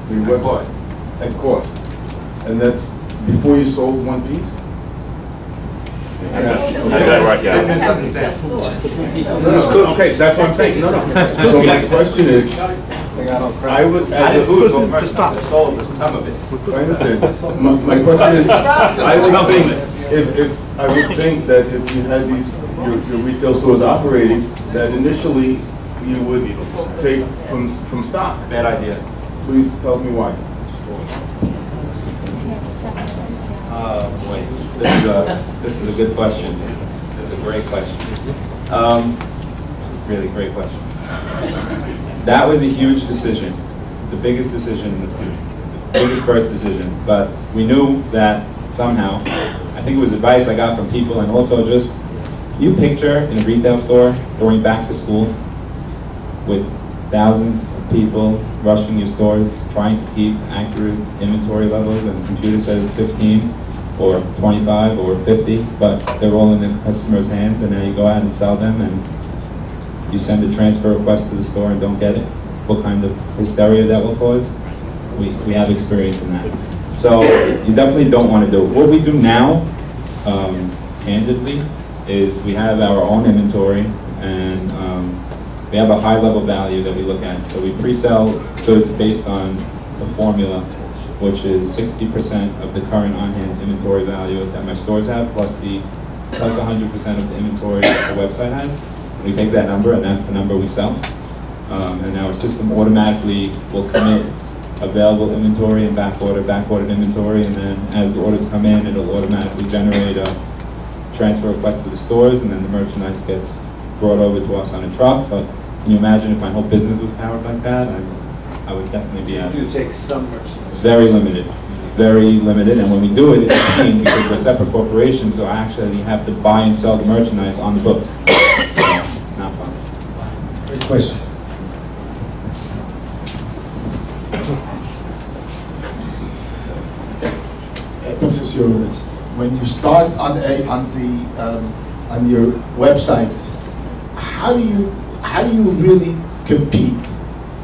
for your website. At cost. And that's before you sold one piece? Okay, that's what I'm saying. No. So my question is, I would, I understand. My question is, I would think that if you had your retail stores operating, that initially you would take from stock. Bad idea. Please tell me why. Boy, this is a good question. This is a great question. Really great question. That was a huge decision, the biggest decision, the biggest first decision. But we knew that somehow, I think it was advice I got from people, and also just, you picture in a retail store during back to school with thousands of people rushing your stores, trying to keep accurate inventory levels, and the computer says 15 or 25 or 50, but they're all in the customer's hands, and now you go out and sell them, and you send a transfer request to the store and don't get it. What kind of hysteria that will cause? We have experience in that. So you definitely don't want to do it. What we do now, candidly, is we have our own inventory, and we have a high level value that we look at. So we pre-sell goods based on the formula which is 60% of the current on-hand inventory value that my stores have, plus 100% of the inventory that the website has. And we take that number, and that's the number we sell. And our system automatically will commit available inventory and backordered inventory, and then as the orders come in, it'll automatically generate a transfer request to the stores, and then the merchandise gets brought over to us on a truck. But can you imagine if my whole business was powered like that? I would definitely be out. You do take some merchandise. Very limited, and when we do it, it's a pain because we're separate corporations, so I actually have to buy and sell the merchandise on the books. So, not fun. Great question. When you start on your website, how do you really compete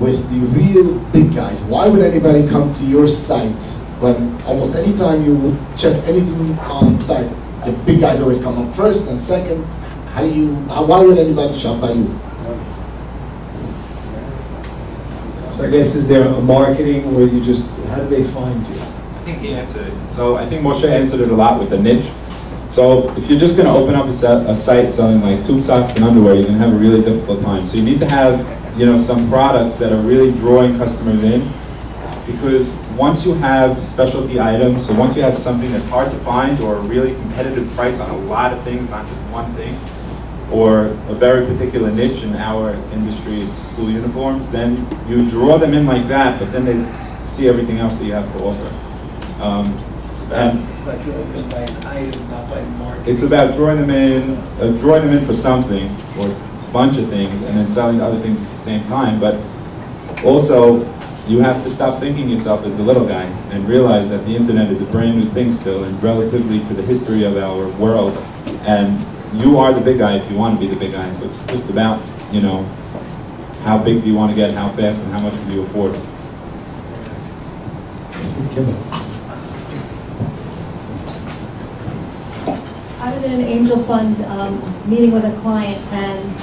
with the real big guys? Why would anybody come to your site when almost any time you check anything on site, the big guys always come up first and second? Why would anybody shop by you? So I guess, is there a marketing where you just, how do they find you? I think he answered it. So I think Moshe answered it a lot with the niche. So if you're just going to open up a site selling like tube socks and underwear, you're going to have a really difficult time. So you need to have, some products that are really drawing customers in, because once you have specialty items, so once you have something that's hard to find or a really competitive price on a lot of things, not just one thing, or a very particular niche in our industry, it's school uniforms, then you draw them in like that, but then they see everything else that you have to offer. It's about drawing them by an item, not by market. It's about drawing them in for something, or a bunch of things, and then selling other things at the same time. But also, you have to stop thinking yourself as the little guy and realize that the internet is a brand new thing still, and relatively to the history of our world. And you are the big guy if you want to be the big guy. So it's just about, how big do you want to get, how fast, and how much can you afford. I was in an angel fund meeting with a client, and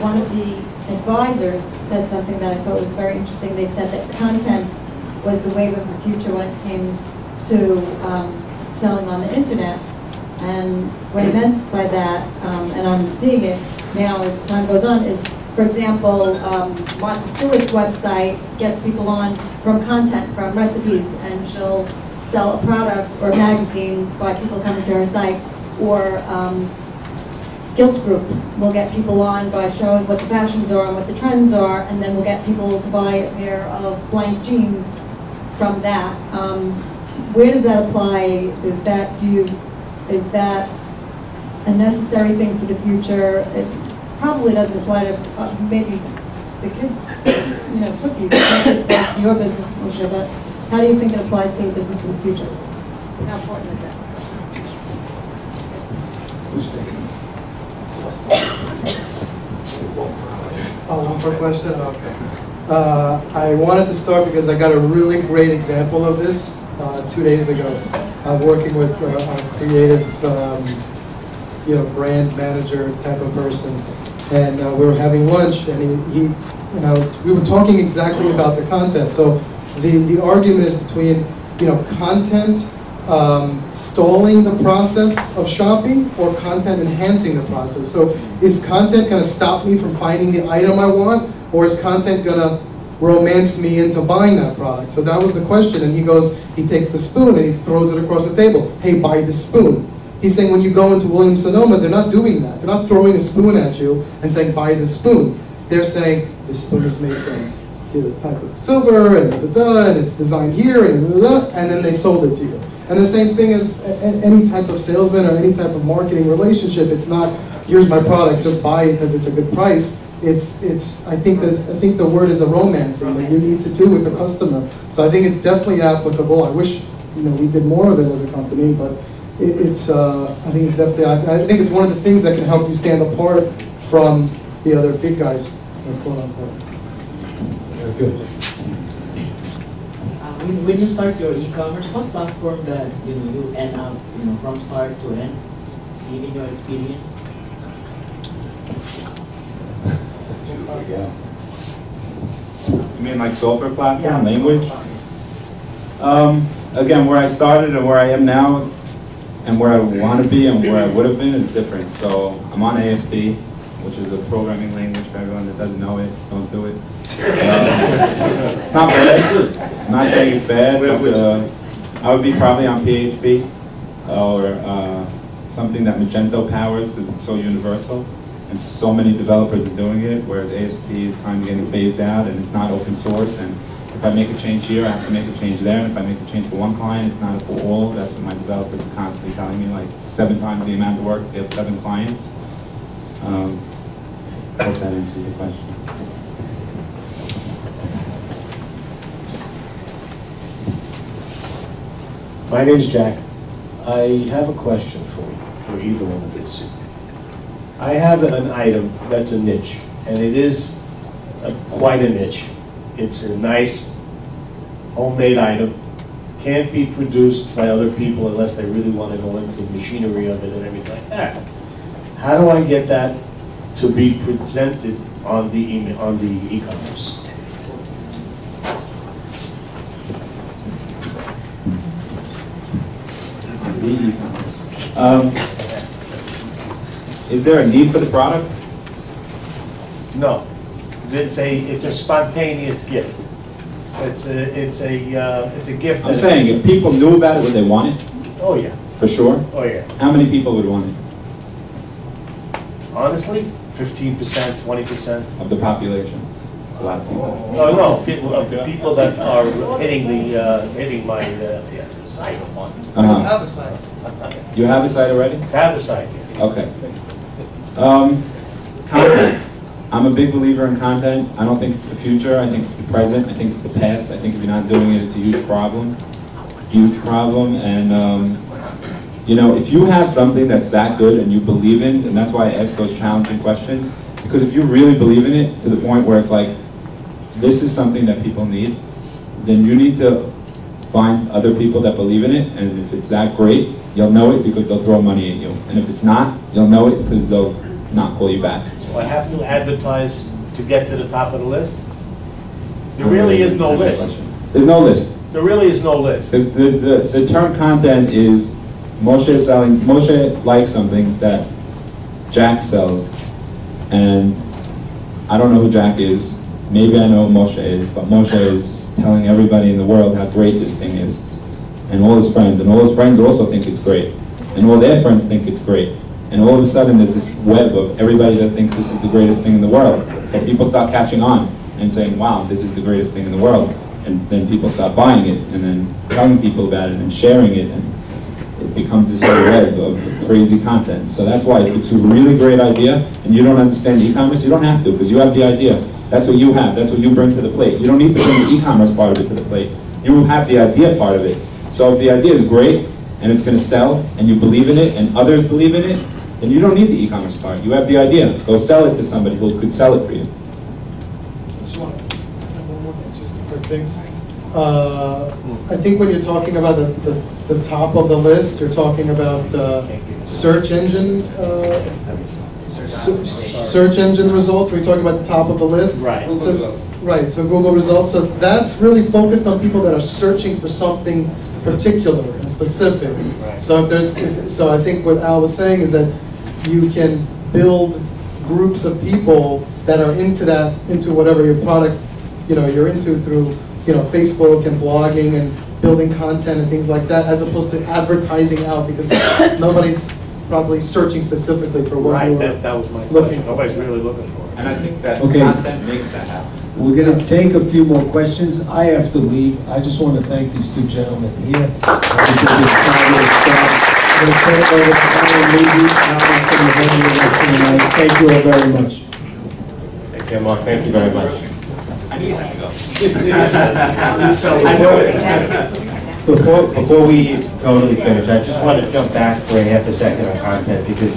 one of the advisors said something that I thought was very interesting. They said that content was the wave of the future when it came to selling on the internet. And what I meant by that, and I'm seeing it now as time goes on, is, for example, Martha Stewart's website gets people on from content, from recipes, and she'll sell a product or a magazine by people coming to her site. Or Guilt Group will get people on by showing what the fashions are and what the trends are, and then we'll get people to buy a pair of blank jeans from that. Where does that apply? Is that a necessary thing for the future? It probably doesn't apply to maybe the kids, cookies. It applies to your business, Moshe, but how do you think it applies to the business in the future? How important is that? Oh, one more question? Okay. I wanted to start because I got a really great example of this 2 days ago. I'm working with a creative, brand manager type of person, and we were having lunch, and we were talking exactly about the content. So the argument is between, content stalling the process of shopping or content enhancing the process. So is content going to stop me from finding the item I want, or is content going to romance me into buying that product? So that was the question, and he takes the spoon and he throws it across the table. Hey, buy the spoon. He's saying when you go into Williams-Sonoma, they're not doing that. They're not throwing a spoon at you and saying, buy the spoon. They're saying, this spoon is made from this type of silver, and and it's designed here, and then they sold it to you. And the same thing as any type of salesman or any type of marketing relationship. It's not, here's my product, just buy it because it's a good price. I think the word is a romancing that you need to do with the customer. So I think it's definitely applicable. I wish we did more of it as a company, but I think it's definitely. I think it's one of the things that can help you stand apart from the other big guys, quote unquote. Very good. When you start your e-commerce, what platform that you end up from start to end, in your experience? You mean like software platform, language? Again, where I started and where I am now, and where I want to be and where I would have been is different. So I'm on ASP, which is a programming language. For everyone that doesn't know it, don't do it. It's not bad. I'm not saying it's bad, but I would be probably on PHP or something that Magento powers because it's so universal and so many developers are doing it, whereas ASP is kind of getting phased out and it's not open source. And if I make a change here, I have to make a change there. And if I make a change for one client, it's not for all. That's what my developers are constantly telling me, like 7 times the amount of work if they have 7 clients. Hope that answers the question. My name is Jack. I have a question for you, for either one of these. I have an item that's a niche, and it is quite a niche. It's a nice homemade item. Can't be produced by other people unless they really want to go into the machinery of it and everything like that. How do I get that to be presented on the e-commerce? Is there a need for the product? No. It's a spontaneous gift. It's a gift. I'm saying if people knew about it, would they want it? Oh yeah. For sure? Oh yeah. How many people would want it? Honestly, 15%, 20%. Of the population? It's a lot of people. No, the people that are hitting my site. Have a site. You have a site already? To have a site. Yes. Okay. Content. I'm a big believer in content. I don't think it's the future. I think it's the present. I think it's the past. I think if you're not doing it, it's a huge problem. Huge problem. And, you know, if you have something that's that good and you believe in, and that's why I ask those challenging questions, because if you really believe in it to the point where it's like, this is something that people need, then you need to find other people that believe in it, and if it's that great, you'll know it because they'll throw money at you. And if it's not, you'll know it because they'll not call you back. So I have to advertise to get to the top of the list? There really is no list. There's no list. There really is no list. The term content is Moshe likes something that Jack sells, and I don't know who Jack is. Maybe I know who Moshe is, but Moshe is telling everybody in the world how great this thing is, and all his friends also think it's great, and all their friends think it's great, and all of a sudden there's this web of everybody that thinks this is the greatest thing in the world. So people start catching on and saying, wow, this is the greatest thing in the world, and then people start buying it, and then telling people about it, and sharing it, and it becomes this whole web of crazy content. So that's why if it's a really great idea, and you don't understand e-commerce, you don't have to, because you have the idea. That's what you have. That's what you bring to the plate. You don't need to bring the e-commerce part of it to the plate. You have the idea part of it. So if the idea is great, and it's going to sell, and you believe in it, and others believe in it, then you don't need the e-commerce part. You have the idea. Go sell it to somebody who could sell it for you. Just a quick thing. I think when you're talking about the top of the list, you're talking about search engine search engine results. We're talking about the top of the list. Right. So Google results. So that's really focused on people that are searching for something particular and specific. Right. So so I think what Al was saying is that you can build groups of people that are into whatever your product, you're into through, Facebook and blogging and building content and things like that, as opposed to advertising out, because nobody's probably searching specifically for what Right, you're that was my looking question. for. Nobody's really looking for it. And I think that Okay. content makes that happen. We're going to take a few more questions. I have to leave. I just want to thank these two gentlemen here. I'm going to turn it over to Alan Levy. Alan, from the venue with us tonight. Thank you all very much. Thank you, Mark. Thank you very much. I knew you had to go. I know it. Before we totally finish, I just want to jump back for a half a second on content, because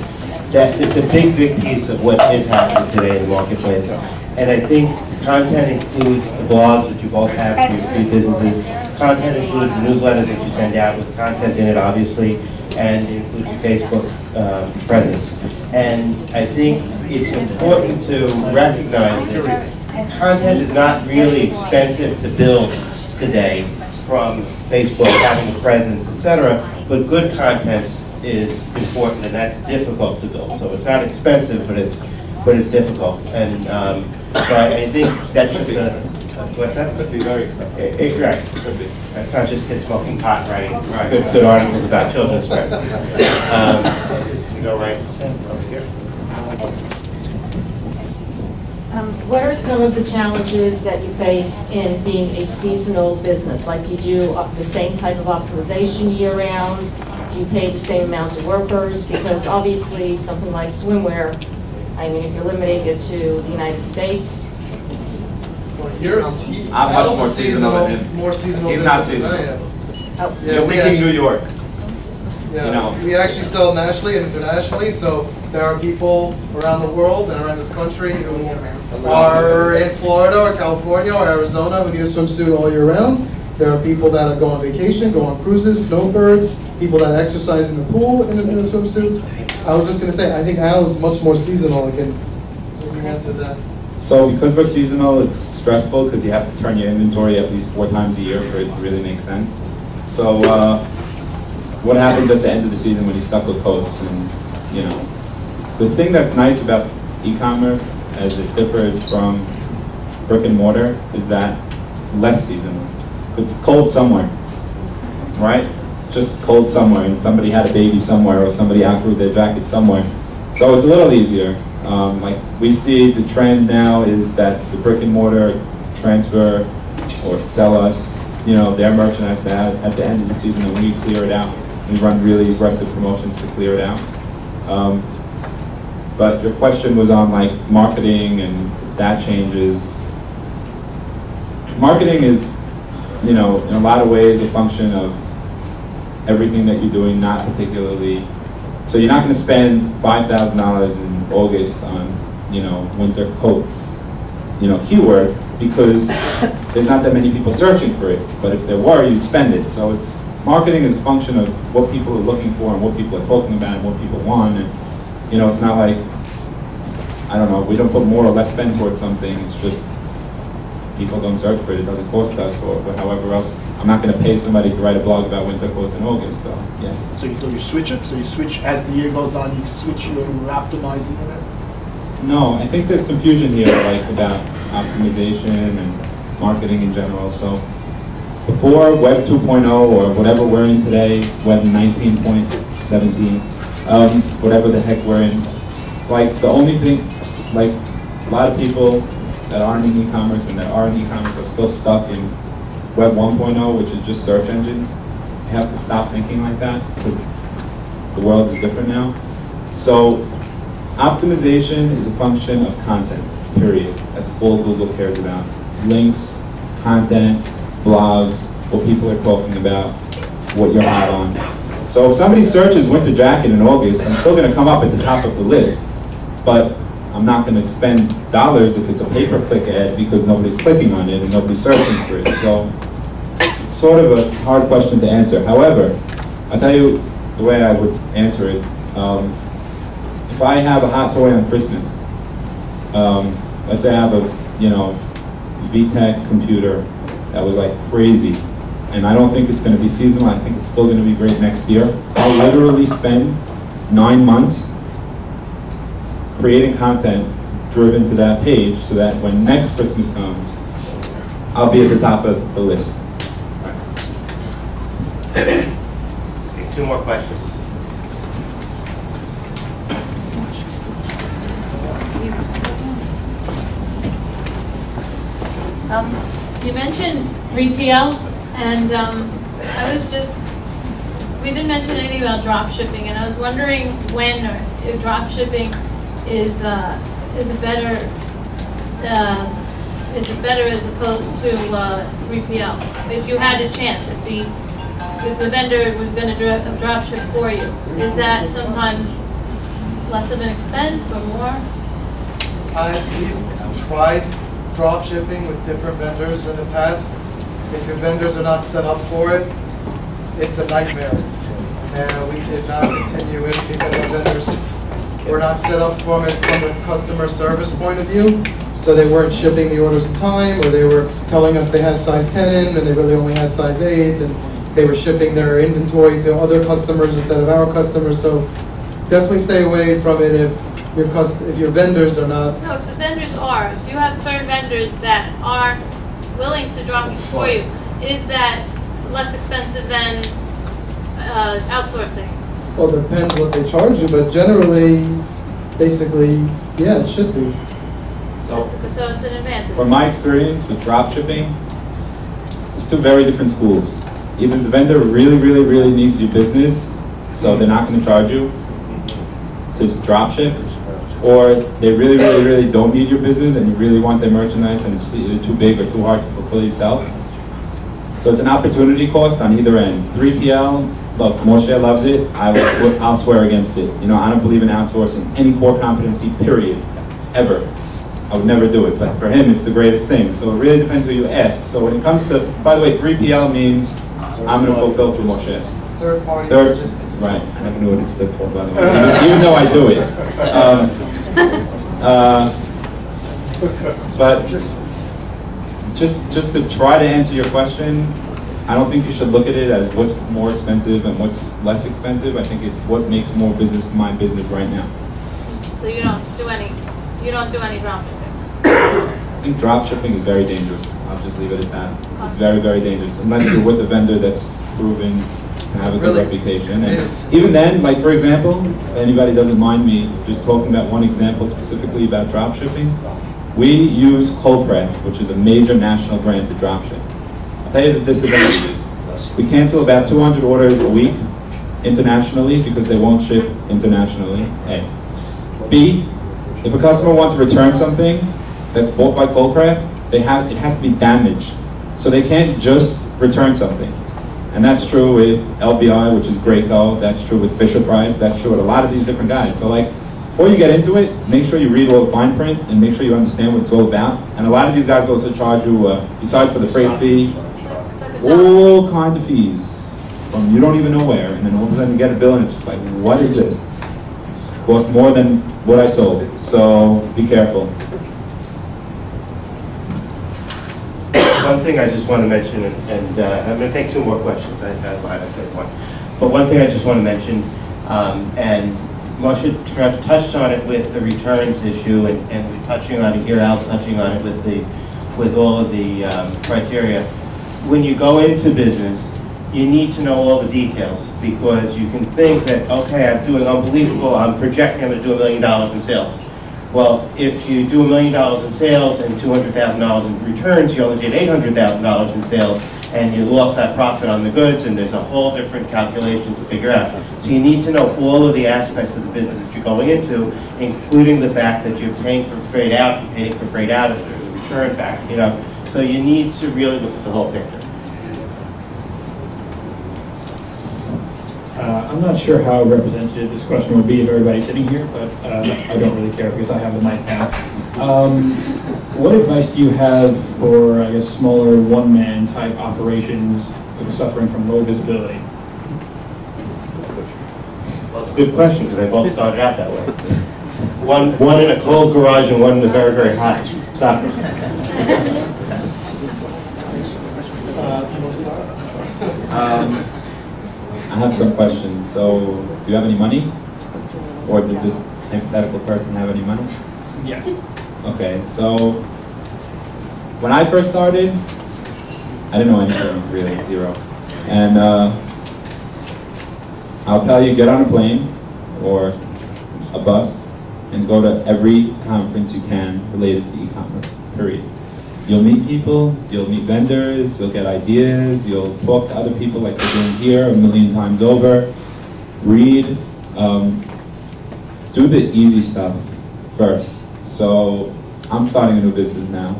it's a big piece of what is happening today in the marketplace. And I think content includes the blogs that you both have for your three businesses. Content includes the newsletters that you send out with content in it, obviously, and it includes your Facebook presence. And I think it's important to recognize that content is not really expensive to build today from Facebook, having a presence, etc. But good content is important, and that's difficult to build. So it's not expensive, but it's difficult. And so I think that's just what's that? Could be very expensive. Right. Could be. It's not just kids smoking pot, right? Good articles about children's right. Go right over here. What are some of the challenges that you face in being a seasonal business? Like, you do the same type of optimization year-round? Do you pay the same amount of workers? Because obviously something like swimwear, I mean, if you're limiting it to the United States, it's I'm much more seasonal than him. More seasonal. He's not business than I seasonal. am. oh, You're thinking New York. Yeah, You know. we actually sell nationally and internationally, so there are people around the world and around this country who are in Florida or California or Arizona who need a swimsuit all year round. There are people that go on vacation, go on cruises, snowbirds, people that exercise in the pool in a swimsuit. I was just going to say, I think Al is much more seasonal. I can maybe answer that. So because we're seasonal, it's stressful because you have to turn your inventory at least 4 times a year for it to really make sense. So what happens at the end of the season when you're stuck with coats? And you know, the thing that's nice about e-commerce, as it differs from brick and mortar, is that it's less seasonal. It's cold somewhere, right? Just cold somewhere, and somebody had a baby somewhere, or somebody outgrew their jacket somewhere. So it's a little easier. Like we see the trend now is that the brick and mortar transfer or sell us, you know, their merchandise at the end of the season, and we clear it out. We run really aggressive promotions to clear it out. But your question was on like marketing, and that changes. Marketing is, you know, in a lot of ways a function of everything that you're doing, not particularly. So you're not going to spend $5,000 in August on, you know, winter coat, you know, keyword, because there's not that many people searching for it. But if there were, you'd spend it. So it's marketing is a function of what people are looking for and what people are talking about and what people want. And you know, it's not like, I don't know, we don't put more or less spend towards something. It's just people don't search for it. It doesn't cost us, or however else. I'm not going to pay somebody to write a blog about winter coats in August. So yeah. So you switch it? So you switch as the year goes on, you switch, you're optimizing in it? No, I think there's confusion here, like about optimization and marketing in general. So before Web 2.0 or whatever we're in today, Web 19.17, whatever the heck we're in, like the only thing, like a lot of people that aren't in e-commerce and that are in e-commerce are still stuck in Web 1.0, which is just search engines. You have to stop thinking like that because the world is different now. So optimization is a function of content, period. That's all Google cares about. Links, content, blogs, what people are talking about, what you're hot on. So if somebody searches winter jacket in August, I'm still going to come up at the top of the list, but I'm not going to spend dollars if it's a pay-per-click ad because nobody's clicking on it and nobody's searching for it. So it's sort of a hard question to answer. However, I'll tell you the way I would answer it. If I have a hot toy on Christmas, let's say I have a, you know, VTech computer that was like crazy, and I don't think it's going to be seasonal. I think it's still going to be great next year. I'll literally spend 9 months creating content driven to that page so that when next Christmas comes, I'll be at the top of the list. Okay, 2 more questions. You mentioned 3PL, and we didn't mention anything about drop shipping, and I was wondering when, or if drop shipping is it better as opposed to 3PL? If you had a chance, if the vendor was going to drop ship for you, is that sometimes less of an expense or more? We've tried drop shipping with different vendors in the past. If your vendors are not set up for it, it's a nightmare. And we did not continue it because our vendors were not set up from the customer service point of view. So they weren't shipping the orders in time, or they were telling us they had size 10 in and they really only had size 8, and they were shipping their inventory to other customers instead of our customers. So definitely stay away from it if your vendors are not. No, if the vendors are, if you have certain vendors that are willing to drop it for you, is that less expensive than outsourcing? Well, it depends what they charge you, but generally, basically, yeah, it should be. So it's an advantage. From my experience with drop shipping, it's two very different schools. Either the vendor really, really, really needs your business, so they're not going to charge you to drop ship, or they really, really, really don't need your business and you really want their merchandise and it's either too big or too hard to fulfill yourself. So it's an opportunity cost on either end. 3PL, look, Moshe loves it. I'll swear against it. You know, I don't believe in outsourcing any core competency, period, ever. I would never do it, but for him, it's the greatest thing. So it really depends who you ask. So when it comes to, by the way, 3PL means I'm going to fulfill for Moshe. Third-party Third, logistics. right, I never knew what it stood for, by the way, even though I do it. But just to try to answer your question, I don't think you should look at it as what's more expensive and what's less expensive. I think it's what makes more business my business right now. So you don't do any drop shipping? I think drop shipping is very dangerous. I'll just leave it at that. It's very, very dangerous, unless you're with a vendor that's proven to have a good reputation. And even then, like for example, if anybody doesn't mind me just talking about one example specifically about drop shipping, we use Colcraft, which is a major national brand to drop ship. I'll tell you the disadvantages. We cancel about 200 orders a week internationally because they won't ship internationally, A. B, if a customer wants to return something that's bought by Colcraft, it has to be damaged. So they can't just return something. And that's true with LBI, which is Graco, that's true with Fisher Price, that's true with a lot of these different guys. So like, before you get into it, make sure you read all the fine print and make sure you understand what it's all about. And a lot of these guys also charge you, besides for the freight fee, all kinds of fees from you don't even know where. And then all of a sudden you get a bill and it's just like, what is this? It costs more than what I sold. So be careful. One thing I just want to mention, and I'm going to take two more questions. I said one. But one thing I just want to mention, and Moshe touched on it with the returns issue, and we're touching on it here, Al's touching on it with all of the criteria. When you go into business, you need to know all the details, because you can think that, okay, I'm doing unbelievable, I'm projecting I'm going to do $1 million in sales. Well, if you do $1 million in sales and $200,000 in returns, you only did $800,000 in sales, and you lost that profit on the goods, and there's a whole different calculation to figure out. So you need to know all of the aspects of the business that you're going into, including the fact that you're paying for freight out, you're paying for freight out, if there's a return back, you know. So you need to really look at the whole picture. I'm not sure how representative this question will be of everybody sitting here, but I don't really care because I have the mic now. What advice do you have for, I guess, smaller one-man type operations that are suffering from low visibility? Well, it's a good question, because they both started out that way. One in a cold garage and one in a very, very hot shop. I have some questions. So, do you have any money? Or does this hypothetical person have any money? Yes. Okay, so when I first started, I didn't know anything, really, zero. And I'll tell you, get on a plane or a bus and go to every conference you can related to e-commerce, period. You'll meet people, you'll meet vendors, you'll get ideas, you'll talk to other people like you're doing here 1,000,000 times over. Read, do the easy stuff first. So I'm starting a new business now,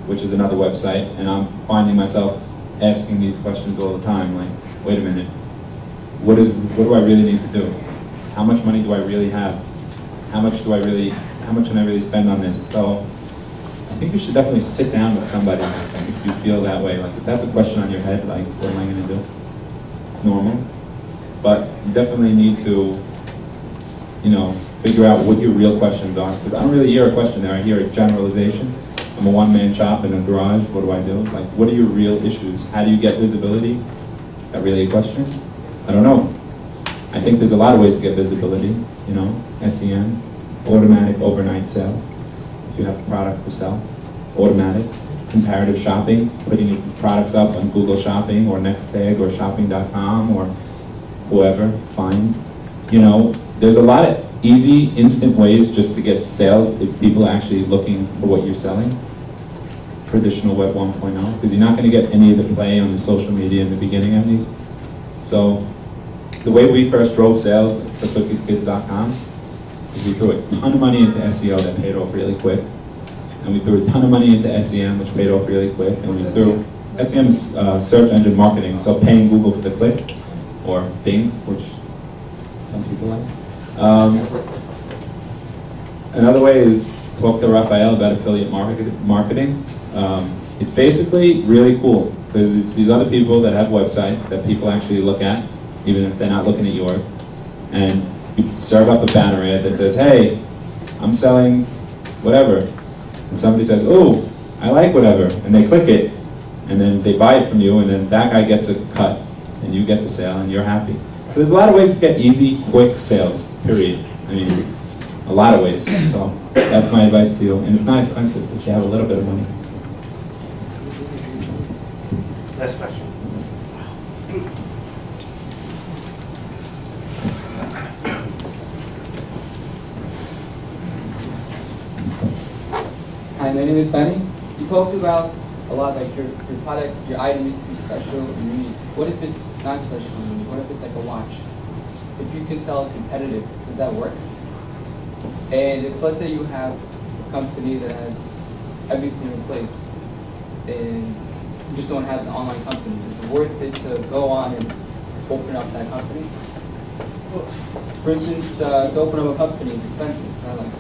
which is another website, and I'm finding myself asking these questions all the time, like, wait a minute, what do I really need to do? How much money do I really have? How much can I really spend on this? So I think you should definitely sit down with somebody if you feel that way. Like, if that's a question on your head, like, what am I going to do? It's normal. But you definitely need to, you know, figure out what your real questions are. Because I don't really hear a question there, I hear a generalization. I'm a one-man shop in a garage, what do I do? Like, what are your real issues? How do you get visibility? Is that really a question? I don't know. I think there's a lot of ways to get visibility, you know, SEM, automatic overnight sales, if you have a product to sell, automatic, comparative shopping, putting your products up on Google Shopping or Nextag or shopping.com or whoever, fine. You know, there's a lot of easy, instant ways just to get sales if people are actually looking for what you're selling. Traditional Web 1.0, because you're not going to get any of the play on the social media in the beginning at least. So the way we first drove sales for cookieskids.com is we threw a ton of money into SEO that paid off really quick. And we threw a ton of money into SEM, which paid off really quick. And we threw SEM's search engine marketing, so paying Google for the click, or Bing, which some people like. Another way is talk to Raphael about affiliate marketing. It's basically really cool, because it's these other people that have websites that people actually look at, even if they're not looking at yours. And you serve up a banner ad that says, hey, I'm selling whatever. And somebody says, oh, I like whatever. And they click it, and then they buy it from you, and then that guy gets a cut, and you get the sale, and you're happy. So there's a lot of ways to get easy, quick sales, period. I mean, a lot of ways. So that's my advice to you. And it's not expensive if you have a little bit of money. Last question. Hi, my name is Benny. You talked about a lot, like your product, your item needs to be special and unique. What if it's not special and unique? What if it's like a watch? If you can sell it competitive, does that work? And if, let's say you have a company that has everything in place and you just don't have an online company, is it worth it to go on and open up that company? For instance, to open up a company is expensive. It's not like,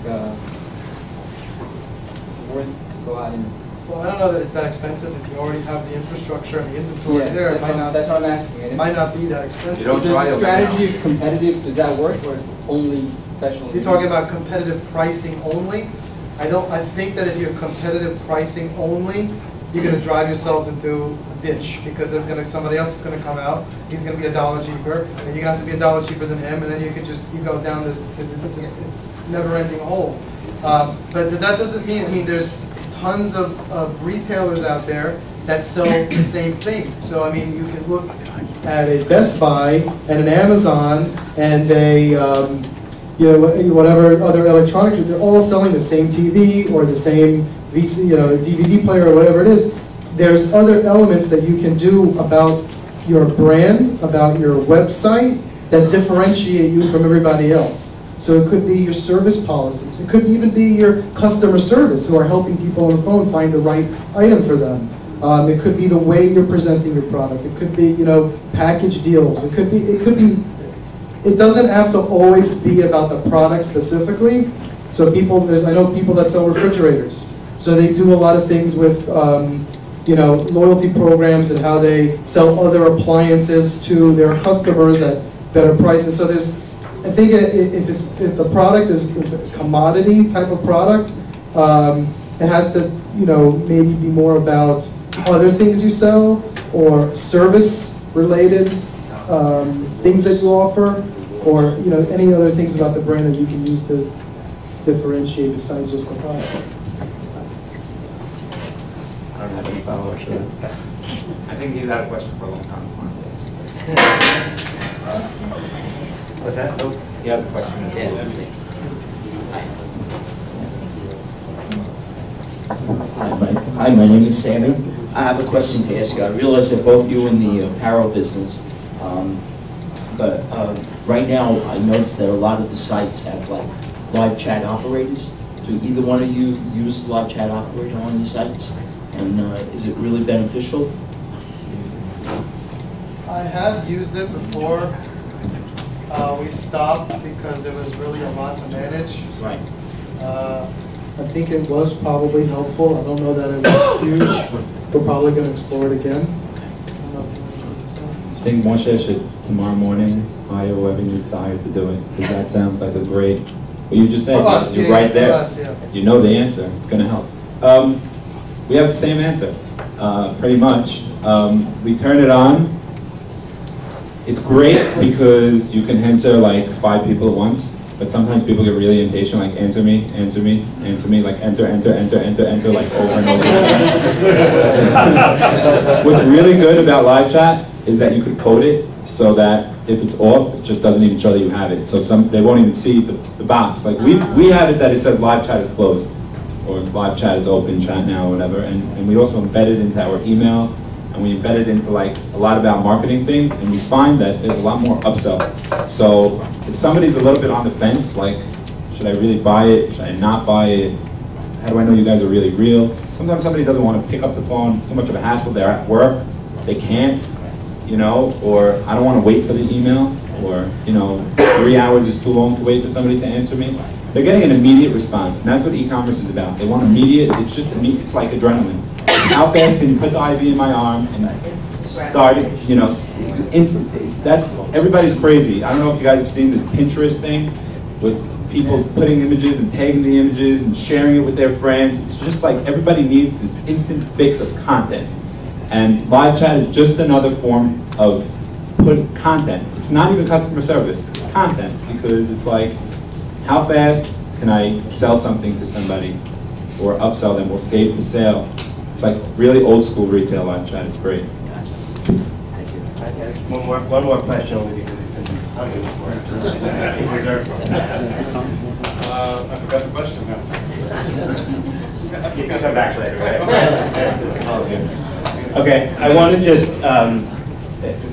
is it worth it to go out and... Well, I don't know that it's that expensive if you already have the infrastructure and the inventory there. That's what I'm asking. It might not be that expensive. Does the strategy of competitive, does that work, or only special? You're talking about competitive pricing only? I think that if you have competitive pricing only, you're going to drive yourself into a ditch, because somebody else is going to come out, he's going to be $1 cheaper, and then you're going to have to be $1 cheaper than him, and then you go down this it's a never-ending hole. But that doesn't mean, there's tons of retailers out there that sell the same thing. So I mean, you can look at a Best Buy and an Amazon and a whatever other electronics. They're all selling the same TV or the same DVD player or whatever it is. There's other elements that you can do about your brand, about your website, that differentiate you from everybody else. So it could be your service policies. It could even be your customer service, who are helping people on the phone find the right item for them. It could be the way you're presenting your product. It could be, package deals. It could be. It doesn't have to always be about the product specifically. So I know people that sell refrigerators. So they do a lot of things with, loyalty programs and how they sell other appliances to their customers at better prices. So I think if the product is a commodity type of product, it has to, maybe be more about other things you sell or service-related things that you offer, or any other things about the brand that you can use to differentiate besides just the product. I don't have any follow-up to that. I think he's had a question for a long time. What's that? Nope. He has a question. Hi, my name is Sammy. I have a question to ask you. I realize that both you in the apparel business, but right now I noticed that a lot of the sites have like live chat operators. Do either one of you use live chat operator on your sites? And is it really beneficial? I have used it before. We stopped because it was really a lot to manage. Right. I think it was probably helpful. I don't know that it was huge. We're probably going to explore it again. I think Moshe should tomorrow morning hire whoever needs to hire to do it, because that sounds like a great what you just said. For us, You're yeah, right for there. us, yeah. You know the answer. It's going to help. We have the same answer, pretty much. We turn it on. It's great because you can enter like 5 people at once, but sometimes people get really impatient, like answer me, answer me, answer me, like enter, enter, enter, enter, enter, like over and over. What's really good about live chat is that you could code it so that if it's off, it just doesn't even show that you have it. So they won't even see the box. Like we have it that it says live chat is closed, or live chat is open, chat now, or whatever. And we also embed it into our email, and we embed it into like a lot of our marketing things, and we find that there's a lot more upsell. So if somebody's a little bit on the fence, like, should I really buy it? Should I not buy it? How do I know you guys are really real? Sometimes somebody doesn't want to pick up the phone. It's too much of a hassle. They're at work. They can't, you know, or I don't want to wait for the email, or, you know, 3 hours is too long to wait for somebody to answer me. They're getting an immediate response, and that's what e-commerce is about. They want immediate, it's just immediate, it's like adrenaline. How fast can you put the IV in my arm and start it, you know, instantly. That's, everybody's crazy. I don't know if you guys have seen this Pinterest thing with people putting images and tagging the images and sharing it with their friends. It's just like everybody needs this instant fix of content. And live chat is just another form of content. It's not even customer service, it's content, because it's like, how fast can I sell something to somebody, or upsell them, or save the sale? It's like really old school retail live chat. It's great. One more question only because I forgot the question now. You can come back later, right? Okay, I want to just,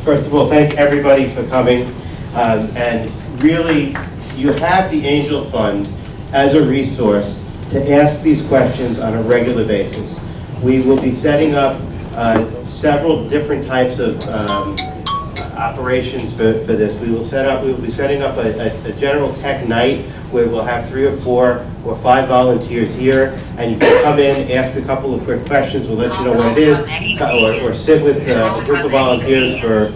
first of all, thank everybody for coming. And really, you have the Angel Fund as a resource to ask these questions on a regular basis. We will be setting up several different types of operations for this. We will be setting up a general tech night where we'll have 3 or 4 or 5 volunteers here, and you can come in, ask a couple of quick questions. We'll let you know what it is, or sit with a group of volunteers for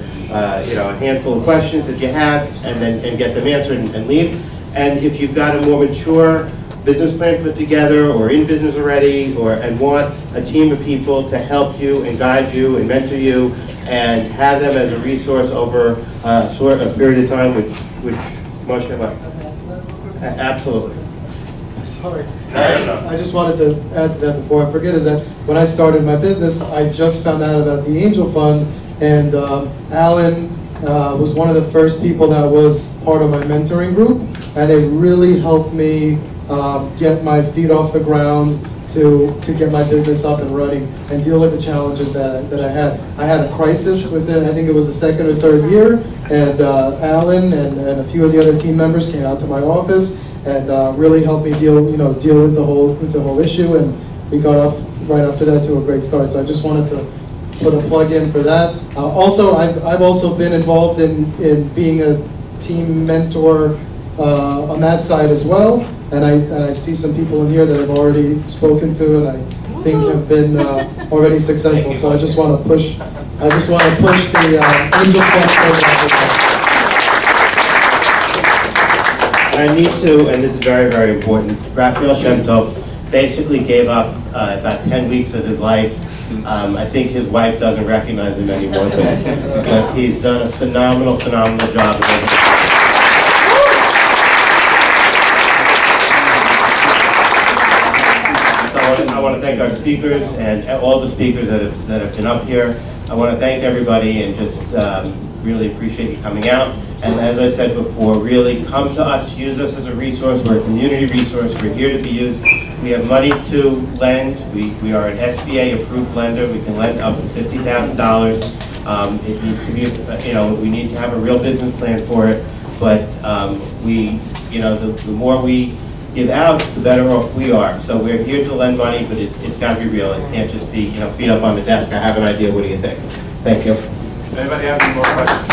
you know, a handful of questions that you have, and get them answered and leave. And if you've got a more mature business plan put together, or in business already, and want a team of people to help you and guide you and mentor you, and have them as a resource over a period of time, which Moshe, absolutely. Sorry. I just wanted to add to that before I forget, is that when I started my business, I just found out about the Angel Fund, and Alan was one of the first people that was part of my mentoring group, and they really helped me get my feet off the ground to get my business up and running and deal with the challenges that I had. I had a crisis within, I think it was the 2nd or 3rd year, and Alan and a few of the other team members came out to my office and really helped me deal with the whole issue, and we got off right after that to a great start. So I just wanted to put a plug in for that. Also, I've also been involved in being a team mentor on that side as well. And I see some people in here that I've already spoken to, and I think have been already successful. So I just want to push. I just want to push the Angel Fund program. And I need to, and this is very, very important. Raphael Shem Tov basically gave up about 10 weeks of his life. I think his wife doesn't recognize him anymore, but he's done a phenomenal, phenomenal job. I want to thank our speakers and all the speakers that have been up here. I want to thank everybody and just really appreciate you coming out. And as I said before, really come to us, use us as a resource. We're a community resource. We're here to be used. We have money to lend. We are an SBA approved lender. We can lend up to $50,000. It needs to be, you know, we need to have a real business plan for it. But the more we give out, the better off we are. So we're here to lend money, but it's got to be real. It can't just be, feet up on the desk. I have an idea. What do you think? Thank you. Anybody have any more questions?